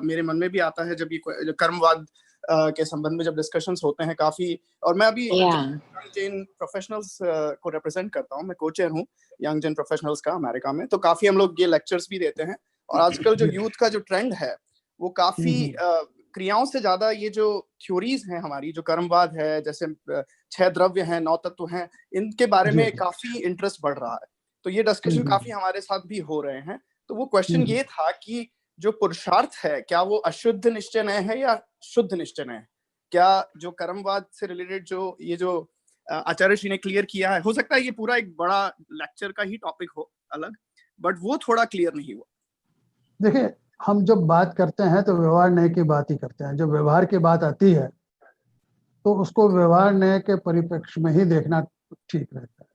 मेरे मन में भी आता है जब ये कर्मवाद के संबंध में जब डिस्कशंस होते हैं काफी। और मैं अभी यंग जेन प्रोफेशनल्स को रिप्रेजेंट करता हूँ, मैं को-चेयर हूँ यंग जेन प्रोफेशनल्स का अमेरिका में, तो काफी हम लोग ये लेक्चर्स भी देते हैं। और आजकल जो यूथ का जो ट्रेंड है वो काफी क्रियाओं से ज्यादा ये जो थ्योरीज हैं हमारी, जो कर्मवाद है, जैसे 6 द्रव्य हैं, 9 तत्व हैं, इनके बारे में काफी इंटरेस्ट बढ़ रहा है। तो ये डिस्कशन काफी हमारे साथ भी हो रहे हैं। तो वो क्वेश्चन ये था कि जो पुरुषार्थ है क्या वो अशुद्ध निश्चय है या शुद्ध निश्चय है? क्या जो कर्मवाद से रिलेटेड जो ये जो आचार्य श्री ने क्लियर किया है, हो सकता है ये पूरा एक बड़ा लेक्चर का ही टॉपिक हो अलग, बट वो थोड़ा क्लियर नहीं हुआ। देखिए, हम जब बात करते हैं तो व्यवहार न्याय की बात ही करते हैं। जब व्यवहार की बात आती है तो उसको व्यवहार न्याय के परिप्रेक्ष्य में ही देखना ठीक रहता है।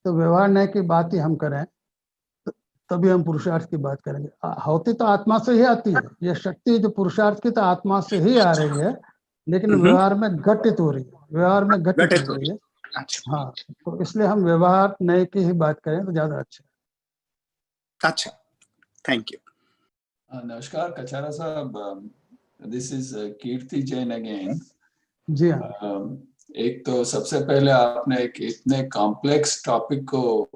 तो व्यवहार न्याय की बात ही हम करें तभी हम पुरुषार्थ की बात करेंगे। होती तो आत्मा से ही आती है, ये शक्ति जो पुरुषार्थ की तो आत्मा से ही आ रही है, लेकिन व्यवहार में घटित हो रही है, व्यवहार में घटित हो रही है। हाँ, तो इसलिए हम व्यवहार न्याय की ही बात करें तो ज्यादा अच्छा। Thank you. नमस्कार कछारा साहब, this is Kirti Jain again. जी हाँ। एक तो सबसे पहले आपने एक इतने कॉम्प्लेक्स टॉपिक को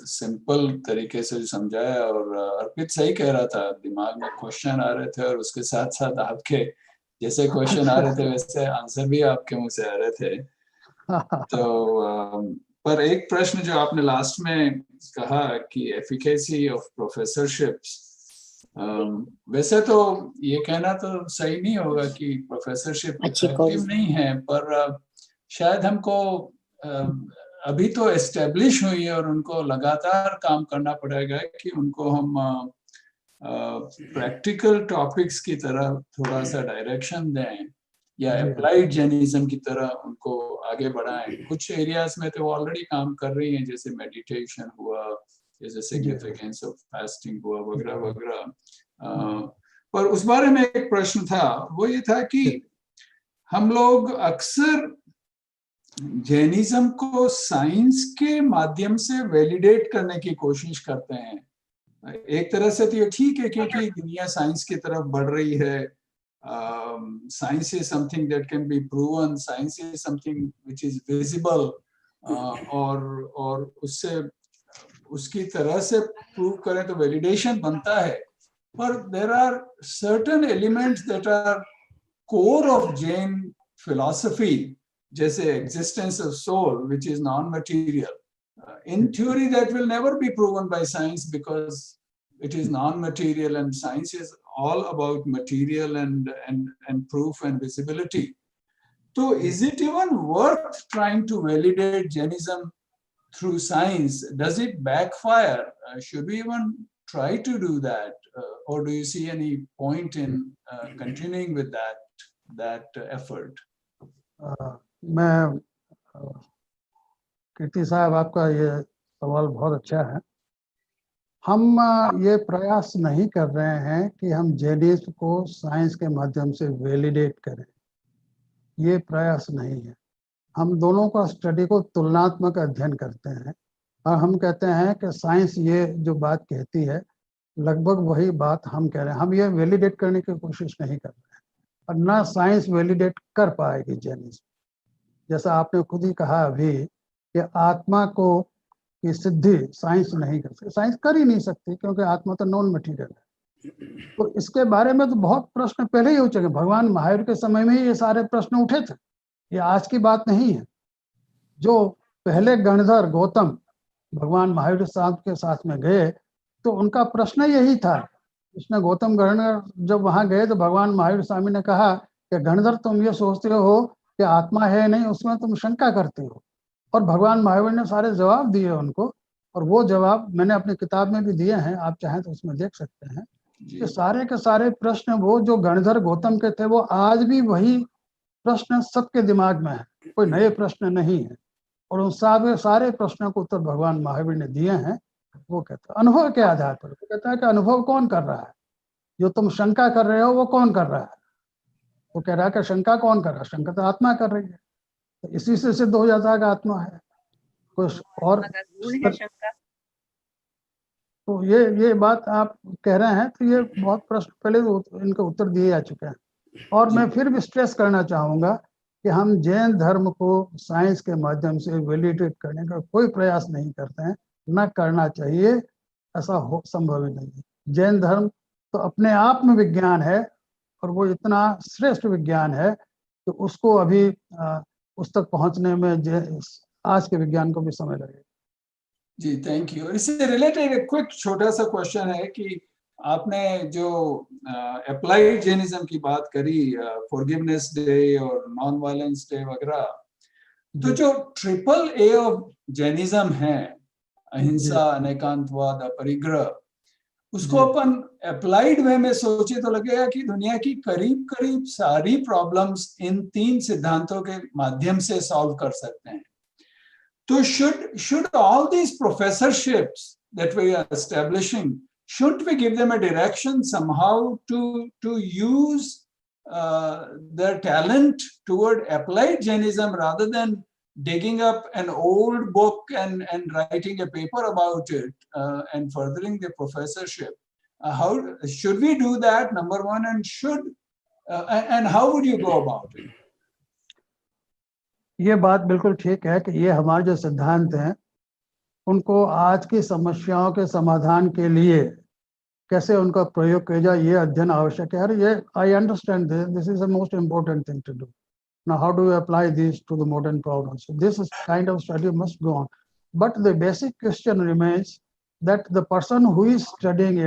सिंपल तरीके से समझाया, और अर्पित सही कह रहा था, दिमाग में क्वेश्चन आ रहे थे और उसके साथ साथ आपके जैसे क्वेश्चन आ रहे थे वैसे आंसर भी आपके मुंह से आ रहे थे। तो पर एक प्रश्न जो आपने लास्ट में कहा कि एफिकेसी ऑफ प्रोफेसरशिप्स, वैसे तो ये कहना तो सही नहीं होगा कि प्रोफेसरशिप इफेक्टिव नहीं है, पर शायद हमको अभी तो एस्टेब्लिश हुई है और उनको लगातार काम करना पड़ेगा कि उनको हम प्रैक्टिकल टॉपिक्स की तरह थोड़ा सा डायरेक्शन दें या अप्लाइड जैनिज्म की तरह उनको आगे बढ़ाएं। कुछ एरियाज में तो ऑलरेडी काम कर रही हैं, जैसे मेडिटेशन हुआ, जैसे सिग्निफिकेंस ऑफ फास्टिंग हुआ, वगैरह वगैरह। पर उस बारे में एक प्रश्न था, वो ये था कि हम लोग अक्सर जैनिज्म को साइंस के माध्यम से वैलिडेट करने की कोशिश करते हैं। एक तरह से तो ये ठीक है क्योंकि दुनिया साइंस की तरफ बढ़ रही है। Science is something that can be proven, science is something which is visible, और उससे उसकी तरह से प्रूव करें तो वैलिडेशन बनता है। पर there are certain elements that are core of Jain philosophy, जैसे existence of soul, which is non-material. In theory, that will never be proven by science because it is non-material, and science is all about material and proof and visibility. So, is it even worth trying to validate Jainism through science? Does it backfire? Should we even try to do that, or do you see any point in continuing with that effort? मैं कीर्ति साहब, आपका ये सवाल बहुत अच्छा है। हम ये प्रयास नहीं कर रहे हैं कि हम जैनिज्म को साइंस के माध्यम से वैलिडेट करें, ये प्रयास नहीं है। हम दोनों का स्टडी को तुलनात्मक अध्ययन करते हैं और हम कहते हैं कि साइंस ये जो बात कहती है लगभग वही बात हम कह रहे हैं। हम ये वैलिडेट करने की कोशिश नहीं कर रहे हैं और ना साइंस वैलिडेट कर पाएगी जैनिज्म। जैसा आपने खुद ही कहा अभी कि आत्मा को की सिद्धि साइंस नहीं कर सकती, साइंस कर ही नहीं सकती क्योंकि आत्मा तो नॉन मटेरियल है। तो इसके बारे में तो बहुत प्रश्न पहले ही हो चुके। भगवान महावीर के समय में ही ये सारे प्रश्न उठे थे, ये आज की बात नहीं है। जो पहले गणधर गौतम भगवान महावीर साहब के साथ में गए तो उनका प्रश्न यही था। उसने गौतम गणधर जब वहां गए तो भगवान महावीर स्वामी ने कहा कि गणधर तुम ये सोचते हो कि आत्मा है नहीं, उसमें तुम शंका करते हो। और भगवान महावीर ने सारे जवाब दिए उनको, और वो जवाब मैंने अपनी किताब में भी दिए हैं, आप चाहें तो उसमें देख सकते हैं कि सारे के सारे प्रश्न वो जो गणधर गौतम के थे वो आज भी वही प्रश्न सबके दिमाग में है, कोई नए प्रश्न नहीं है। और उन सारे प्रश्नों को उत्तर भगवान महावीर ने दिए हैं। वो कहता है अनुभव के आधार पर, वो कहता है कि अनुभव कौन कर रहा है, जो तुम शंका कर रहे हो वो कौन कर रहा है। वो कह रहा है कि शंका कौन कर रहा है, शंका तो आत्मा कर रही है। तो इसी से सिद्ध हो जाता है कि आत्मा है। कुछ और तो ये बात आप कह रहे हैं, तो ये बहुत प्रश्न पहले इनका उत्तर दिए जा चुके हैं। और मैं फिर भी स्ट्रेस करना चाहूंगा कि हम जैन धर्म को साइंस के माध्यम से वैलिडेट करने का कोई प्रयास नहीं करते हैं, न करना चाहिए, ऐसा संभव ही नहीं है। जैन धर्म तो अपने आप में विज्ञान है और वो इतना श्रेष्ठ विज्ञान है तो उसको अभी उस तक पहुंचने में आज के विज्ञान को भी समय लगेगा। जी थैंक यू। इससे रिलेटेड एक क्विक छोटा सा क्वेश्चन है कि आपने जो अप्लाइड जैनिज्म की बात करी, फॉरगिवनेस डे और नॉन वायलेंस डे वगैरह, तो जो ट्रिपल ए ऑफ जैनिज्म है, अहिंसा, अनेकांतवाद, अपरिग्रह, उसको अपन अप्लाइड वे में सोचे तो लगेगा कि दुनिया की करीब करीब सारी प्रॉब्लम्स इन 3 सिद्धांतों के माध्यम से सॉल्व कर सकते हैं। So should all these professorships that we are establishing, shouldn't we give them a direction somehow to use their talent toward applied Jainism rather than digging up an old book and writing a paper about it and furthering the professorship? How should we do that, number one, and how would you go about it? ये बात बिल्कुल ठीक है कि ये हमारे जो सिद्धांत हैं उनको आज की समस्याओं के समाधान के लिए कैसे उनका प्रयोग किया जाए, ये अध्ययन आवश्यक है। और ये I understand this is the most important thing to do. Now how do we apply this to the modern problems? This kind of study must go on, but the basic question remains that the person who is studying,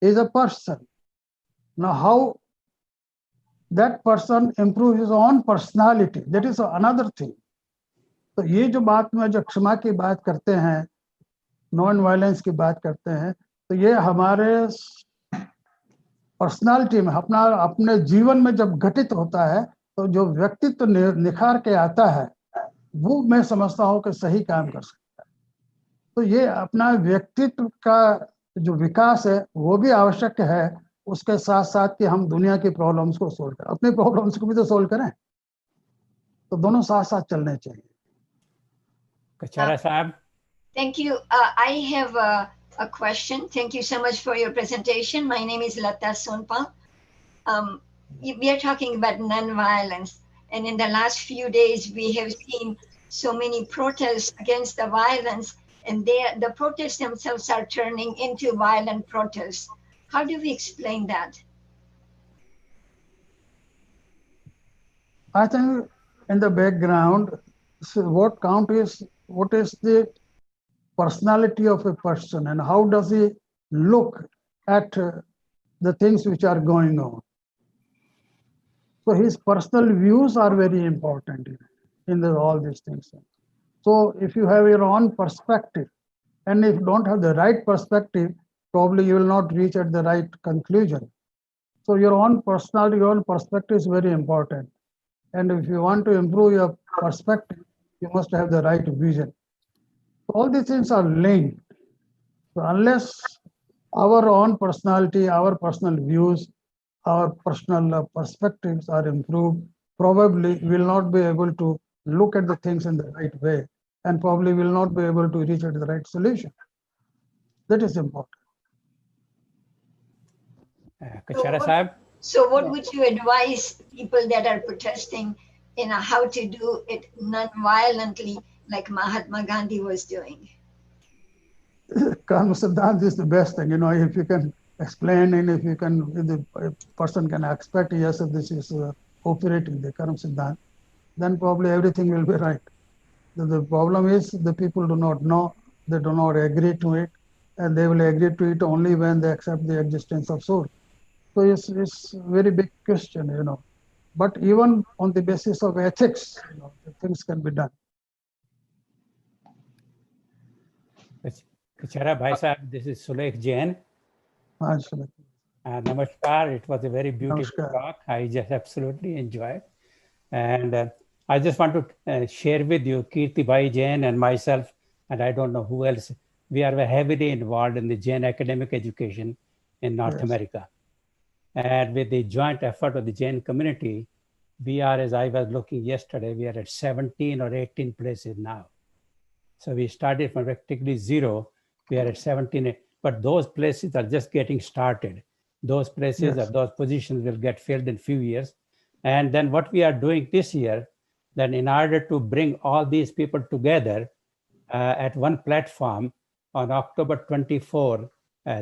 is a person. Now how that person improves his own personality, that is another thing. तो ये जो बात में जो क्षमा की बात करते हैं, नॉन वायलेंस की बात करते हैं, तो ये हमारे पर्सनालिटी में अपने जीवन में जब घटित होता है तो जो व्यक्तित्व निखार के आता है वो मैं समझता हूँ कि सही काम कर सकता है। तो ये अपना व्यक्तित्व का जो विकास है वो भी आवश्यक है, उसके साथ साथ कि हम दुनिया की प्रॉब्लम्स को सोल्व करें, अपनी प्रॉब्लम्स को भी तो सोल्व करें। तो दोनों साथ साथ चलने चाहिए। Kachara Saab. Thank you. I have a question. Thank you so much for your presentation. My name is Lata Sonpal. We are talking about non-violence, and in the last few days we have seen so many protests against the violence, and the protests themselves are turning into violent protests. How do we explain that? I think in the background, what count is what is the personality of a person and how does he look at the things which are going on. So his personal views are very important in all these things. So if you have your own perspective, and if you don't have the right perspective, probably you will not reach at the right conclusion. So your own personality, your own perspective is very important. And if you want to improve your perspective, you must have the right vision. So all these things are linked. So unless our own personality, our personal views, our personal perspectives are improved, probably we will not be able to look at the things in the right way, and probably will not be able to reach at the right solution. That is important. Kachara Saab. So what would you advise people that are protesting, how to do it non-violently, like Mahatma Gandhi was doing? Karma Siddhanta is the best thing, if you can explain and if the person can expect, yes, if this is operating the Karma Siddhanta, then probably everything will be right. The problem is the people do not know, they do not agree to it, and they will agree to it only when they accept the existence of soul. So it's a very big question, But even on the basis of ethics, things can be done. Kachara Bhai Sahab, this is Sulekh Jain. Namaskar. Namaskar. It was a very beautiful Namaskar. talk. I just absolutely enjoyed. And I just want to share with you Kirti Bhai Jain and myself, and I don't know who else. We are heavily involved in the Jain academic education in North America. And with the joint effort of the Jain community, we are, as I was looking yesterday, we are at 17 or 18 places now. So we started from practically zero. We are at 17, but those places are just getting started. Those places or those positions will get filled in few years. And then what we are doing this year, then in order to bring all these people together at one platform on October 24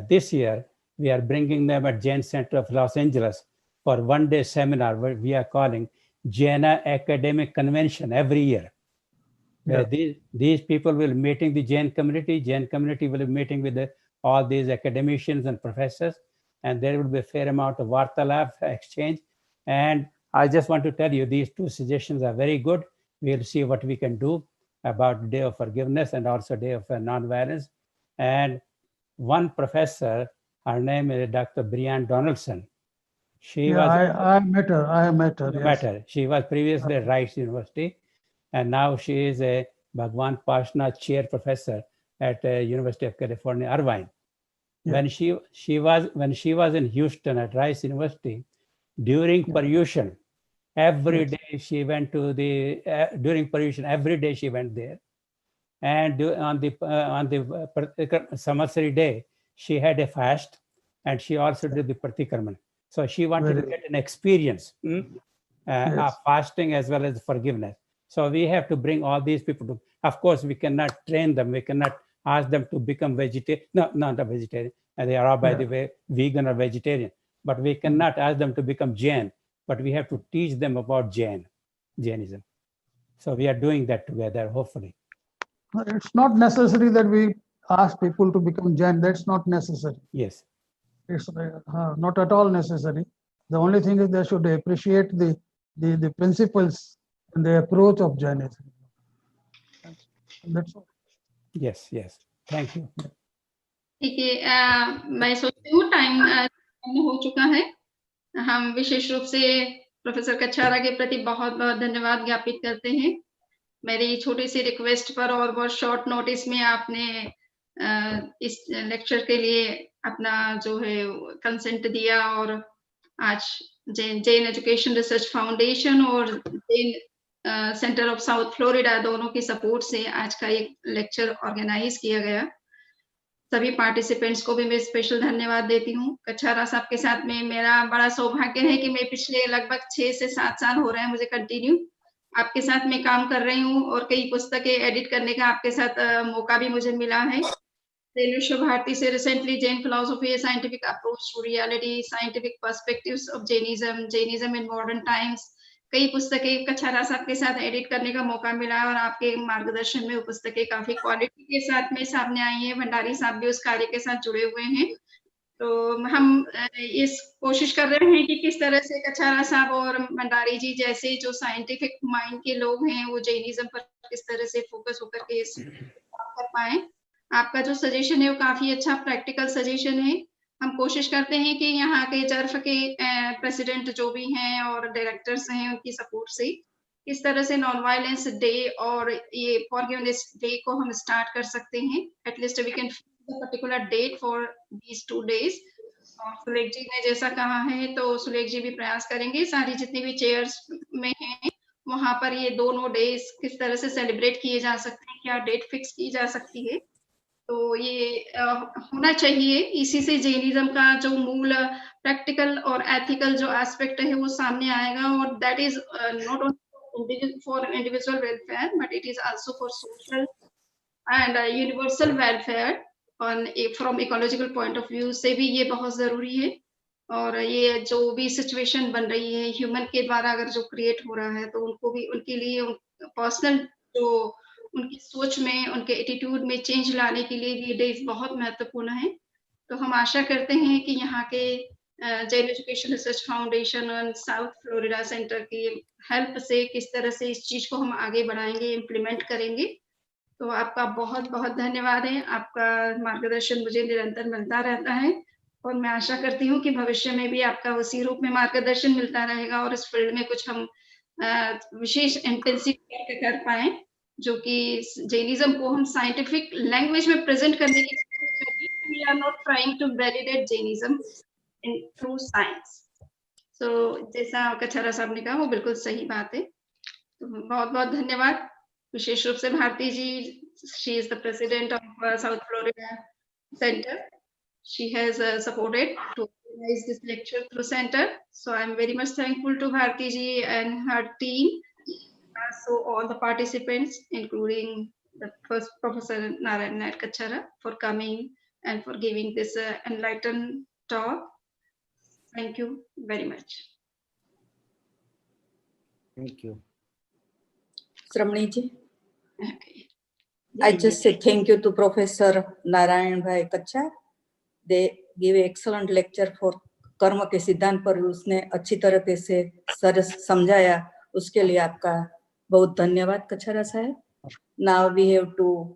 this year, we are bringing them at Jain Center of Los Angeles for one-day seminar where we are calling Jaina Academic Convention every year. These people will be meeting the Jain community will be meeting with all these academicians and professors, and there will be a fair amount of Vartalab exchange. And I just want to tell you, these two suggestions are very good. We'll see what we can do about Day of Forgiveness and also Day of Nonviolence. And one professor, her name is Dr. Brianne Donaldson. I met her. She was previously at Rice University, and now she is a Bhagwan Pashna Chair Professor at University of California, Irvine. When she was in Houston at Rice University, during Paryushan, every day she went to the during Paryushan, every day she went there, and on the Samvatsari day she had a fast, and she also did the Pratikraman. So she wanted to get an experience of fasting as well as forgiveness. So we have to bring all these people to. Of course, we cannot train them. We cannot ask them to become vegetarian. No, not a vegetarian. And they are all, by the way, vegan or vegetarian. But we cannot ask them to become Jain. But we have to teach them about Jainism. So we are doing that together, hopefully. It's not necessary that we ask people to become Jain. That's not necessary. Yes. It's not at all necessary. The only thing is they should appreciate the principles and the approach of Jainism. That's all. Yes. Thank you. ठीक है, मैं सोचती हूँ टाइम हो चुका है। हम विशेष रूप से प्रोफेसर कछारा के प्रति बहुत बहुत धन्यवाद ज्ञापित करते हैं। मेरी छोटी सी रिक्वेस्ट पर और बहुत शॉर्ट नोटिस में आपने इस लेक्चर के लिए अपना जो है कंसेंट दिया, और आज जैन एजुकेशन रिसर्च फाउंडेशन और Jain centre of South Florida दोनों की सपोर्ट से आज का एक लेक्चर ऑर्गेनाइज किया गया। सभी पार्टिसिपेंट्स को भी मैं स्पेशल धन्यवाद देती हूँ। कछारा साहब के साथ में मेरा बड़ा सौभाग्य है कि मैं पिछले लगभग 6 से 7 साल हो रहे हैं मुझे कंटिन्यू आपके साथ में काम कर रही हूँ, और कई पुस्तकें एडिट करने का आपके साथ मौका भी मुझे मिला है। विश्व भारती से recently Jain philosophy, scientific approach to reality, scientific perspectives of Jainism in modern times, कई पुस्तकें कछारा साहब के साथ एडिट करने का मौका मिला है, और आपके मार्गदर्शन में वो पुस्तकें काफी क्वालिटी के साथ में सामने आई हैं। भंडारी साहब भी उस कार्य के साथ जुड़े हुए हैं। तो हम इस कोशिश कर रहे हैं कि किस तरह से कछारा साहब और भंडारी जी जैसे जो साइंटिफिक माइंड के लोग हैं वो जैनिज्म पर किस तरह से फोकस होकर के इस काम कर पाए। आपका जो सजेशन है वो काफी अच्छा प्रैक्टिकल सजेशन है। हम कोशिश करते हैं कि यहाँ के जर्फ के प्रेसिडेंट जो भी हैं और डायरेक्टर्स हैं उनकी सपोर्ट से किस तरह से नॉन वायलेंस डे और ये फॉरगिवनेस डे को हम स्टार्ट कर सकते हैं। At least we can fix the particular date for these 2 days। Sulekh ji ने जैसा कहा है तो सुलेख जी भी प्रयास करेंगे सारी जितनी भी चेयर्स में हैं वहां पर ये दोनों डेज किस तरह से सेलिब्रेट किए जा सकते हैं, क्या डेट फिक्स की जा सकती है। तो ये होना चाहिए। इसी से जैनिज्म का जो मूल प्रैक्टिकल और एथिकल जो एस्पेक्ट है वो सामने आएगा, और that is not only for individual welfare but it is also for social and universal welfare on from ecological point of view से भी ये बहुत जरूरी है। और ये जो भी सिचुएशन बन रही है ह्यूमन के द्वारा अगर जो क्रिएट हो रहा है तो उनको भी उनके लिए पर्सनल जो उनकी सोच में उनके एटीट्यूड में चेंज लाने के लिए ये डेज बहुत महत्वपूर्ण है। तो हम आशा करते हैं कि यहाँ के जैन एजुकेशन रिसर्च फाउंडेशन और साउथ फ्लोरिडा सेंटर की हेल्प से किस तरह से इस चीज को हम आगे बढ़ाएंगे, इम्प्लीमेंट करेंगे। तो आपका बहुत बहुत धन्यवाद है। आपका मार्गदर्शन मुझे निरंतर मिलता रहता है और मैं आशा करती हूँ कि भविष्य में भी आपका उसी रूप में मार्गदर्शन मिलता रहेगा और इस फील्ड में कुछ हम विशेष इंटेंसिव कर पाए, जो कि जैनिज्म को हम साइंटिफिक लैंग्वेज में प्रेजेंट करने की कोशिश करें। We are not trying to validate Jainism in through science. So जैसा कछारा साहब ने कहा वो बिल्कुल सही बात है। तो बहुत बहुत धन्यवाद, विशेष रूप से Bharti ji. She is the president of South Florida Center. She has supported to organize this lecture through center. So I'm very much thankful to Bharti ji and her team. So all the participants, including the first Professor Narayan Nair Kachara, for coming and for giving this enlightened talk. Thank you very much. Thank you. Shramani ji. Okay. I just say thank you to Professor Narayan Bhai Kachar. They give excellent lecture for कर्म के सिद्धांत पर, उसने अच्छी तरह से सरस समझाया, उसके लिए आपका बहुत धन्यवाद कछारा साहब। Now we have to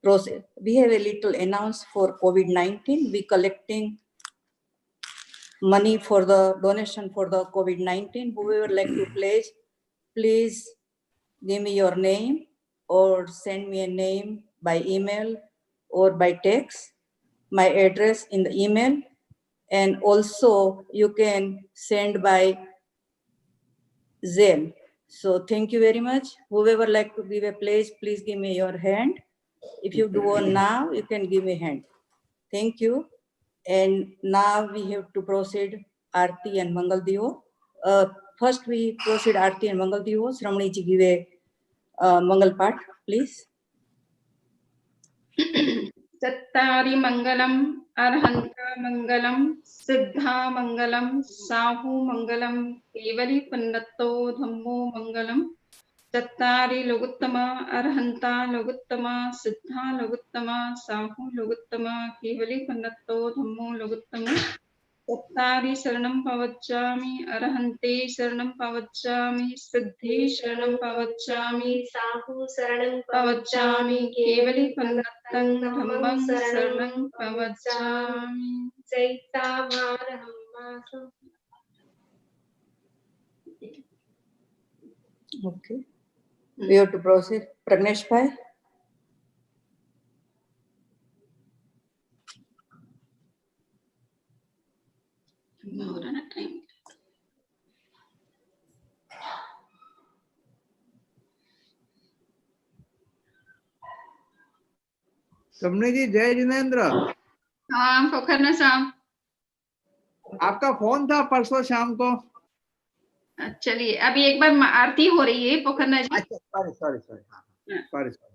proceed. We have a little announce for COVID-19. We collecting money for the donation for the COVID-19. Whoever like to pledge, please give me your name or send me a name by email or by text, my address in the email, and also you can send by Zelle. So thank you very much. Whoever like to give a pledge, please give me your hand. If you do it now, you can give me a hand. Thank you. And now we have to proceed Aarti and Mangal Diyo. First we proceed Aarti and Mangal Diyo. Shramani ji give a Mangal part, please. चत्तारि मंगलम अरहंता मंगलम सिद्धा मंगलम साहू मंगलम केवली पन्नतो धम्मो मंगलम। चत्तारि लोगुत्तमा अरहंता लोगुत्तमा सिद्धा लोगुत्तमा साहू लोगुत्तमा केवली पन्नतो धम्मो लोगुत्तमा। चत्तारि शरणं पवच्चामि अरहन्ते शरणं पवच्चामि सिद्धे शरणं पवच्चामि साहू शरणं पवच्चामि केवली पन्नतं धम्मं शरणं पवच्चामि। चैतावारहं। Okay. We have to proceed. Pragnesh bhai. शमनी जी जय जिनेन्द्र। हाँ पोखरना साहब, आपका फोन था परसों शाम को। चलिए अभी एक बार आरती हो रही है पोखरना जी। अच्छा sorry sorry sorry, sorry sorry.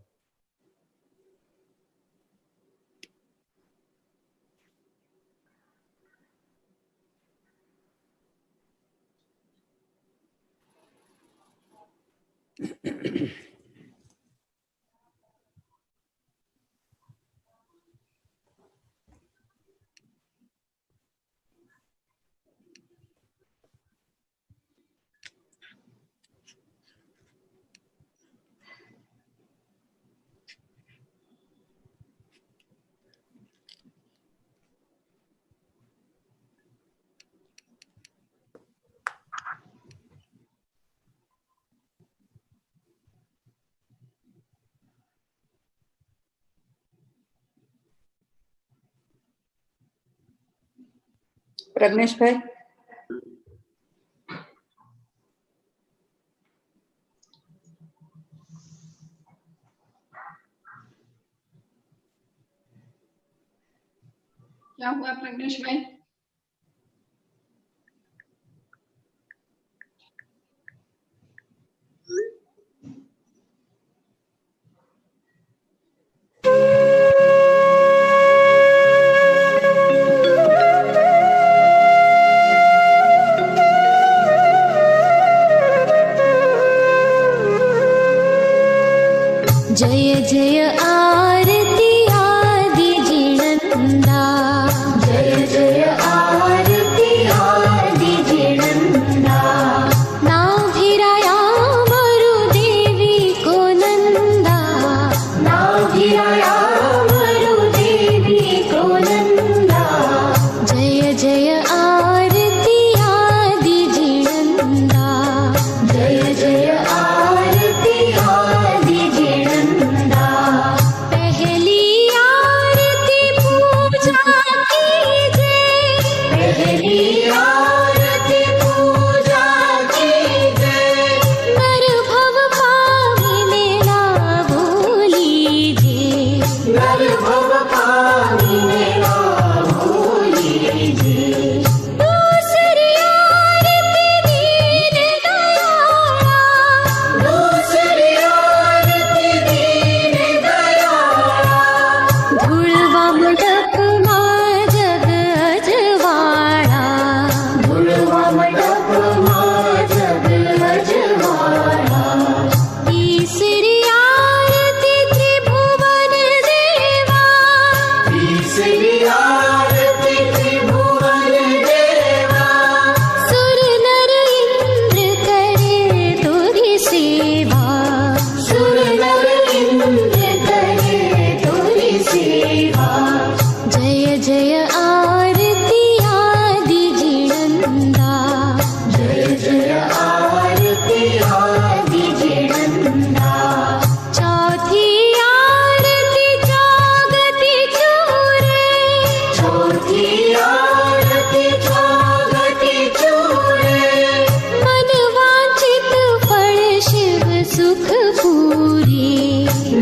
Pradnyesh भाई। क्या हुआ प्रज्ञेश भाई? जय जय आरती आदि जिणंदा, जय जय आरती आदि जिणंदा। नाभिराया वरुदेवी को नंदा, नाभिराया वरुदेवी को नंदा। जय जय आरती आदि जिणंदा, जय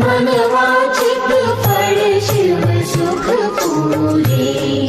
मन वांछित फल शिव सुख पूरे।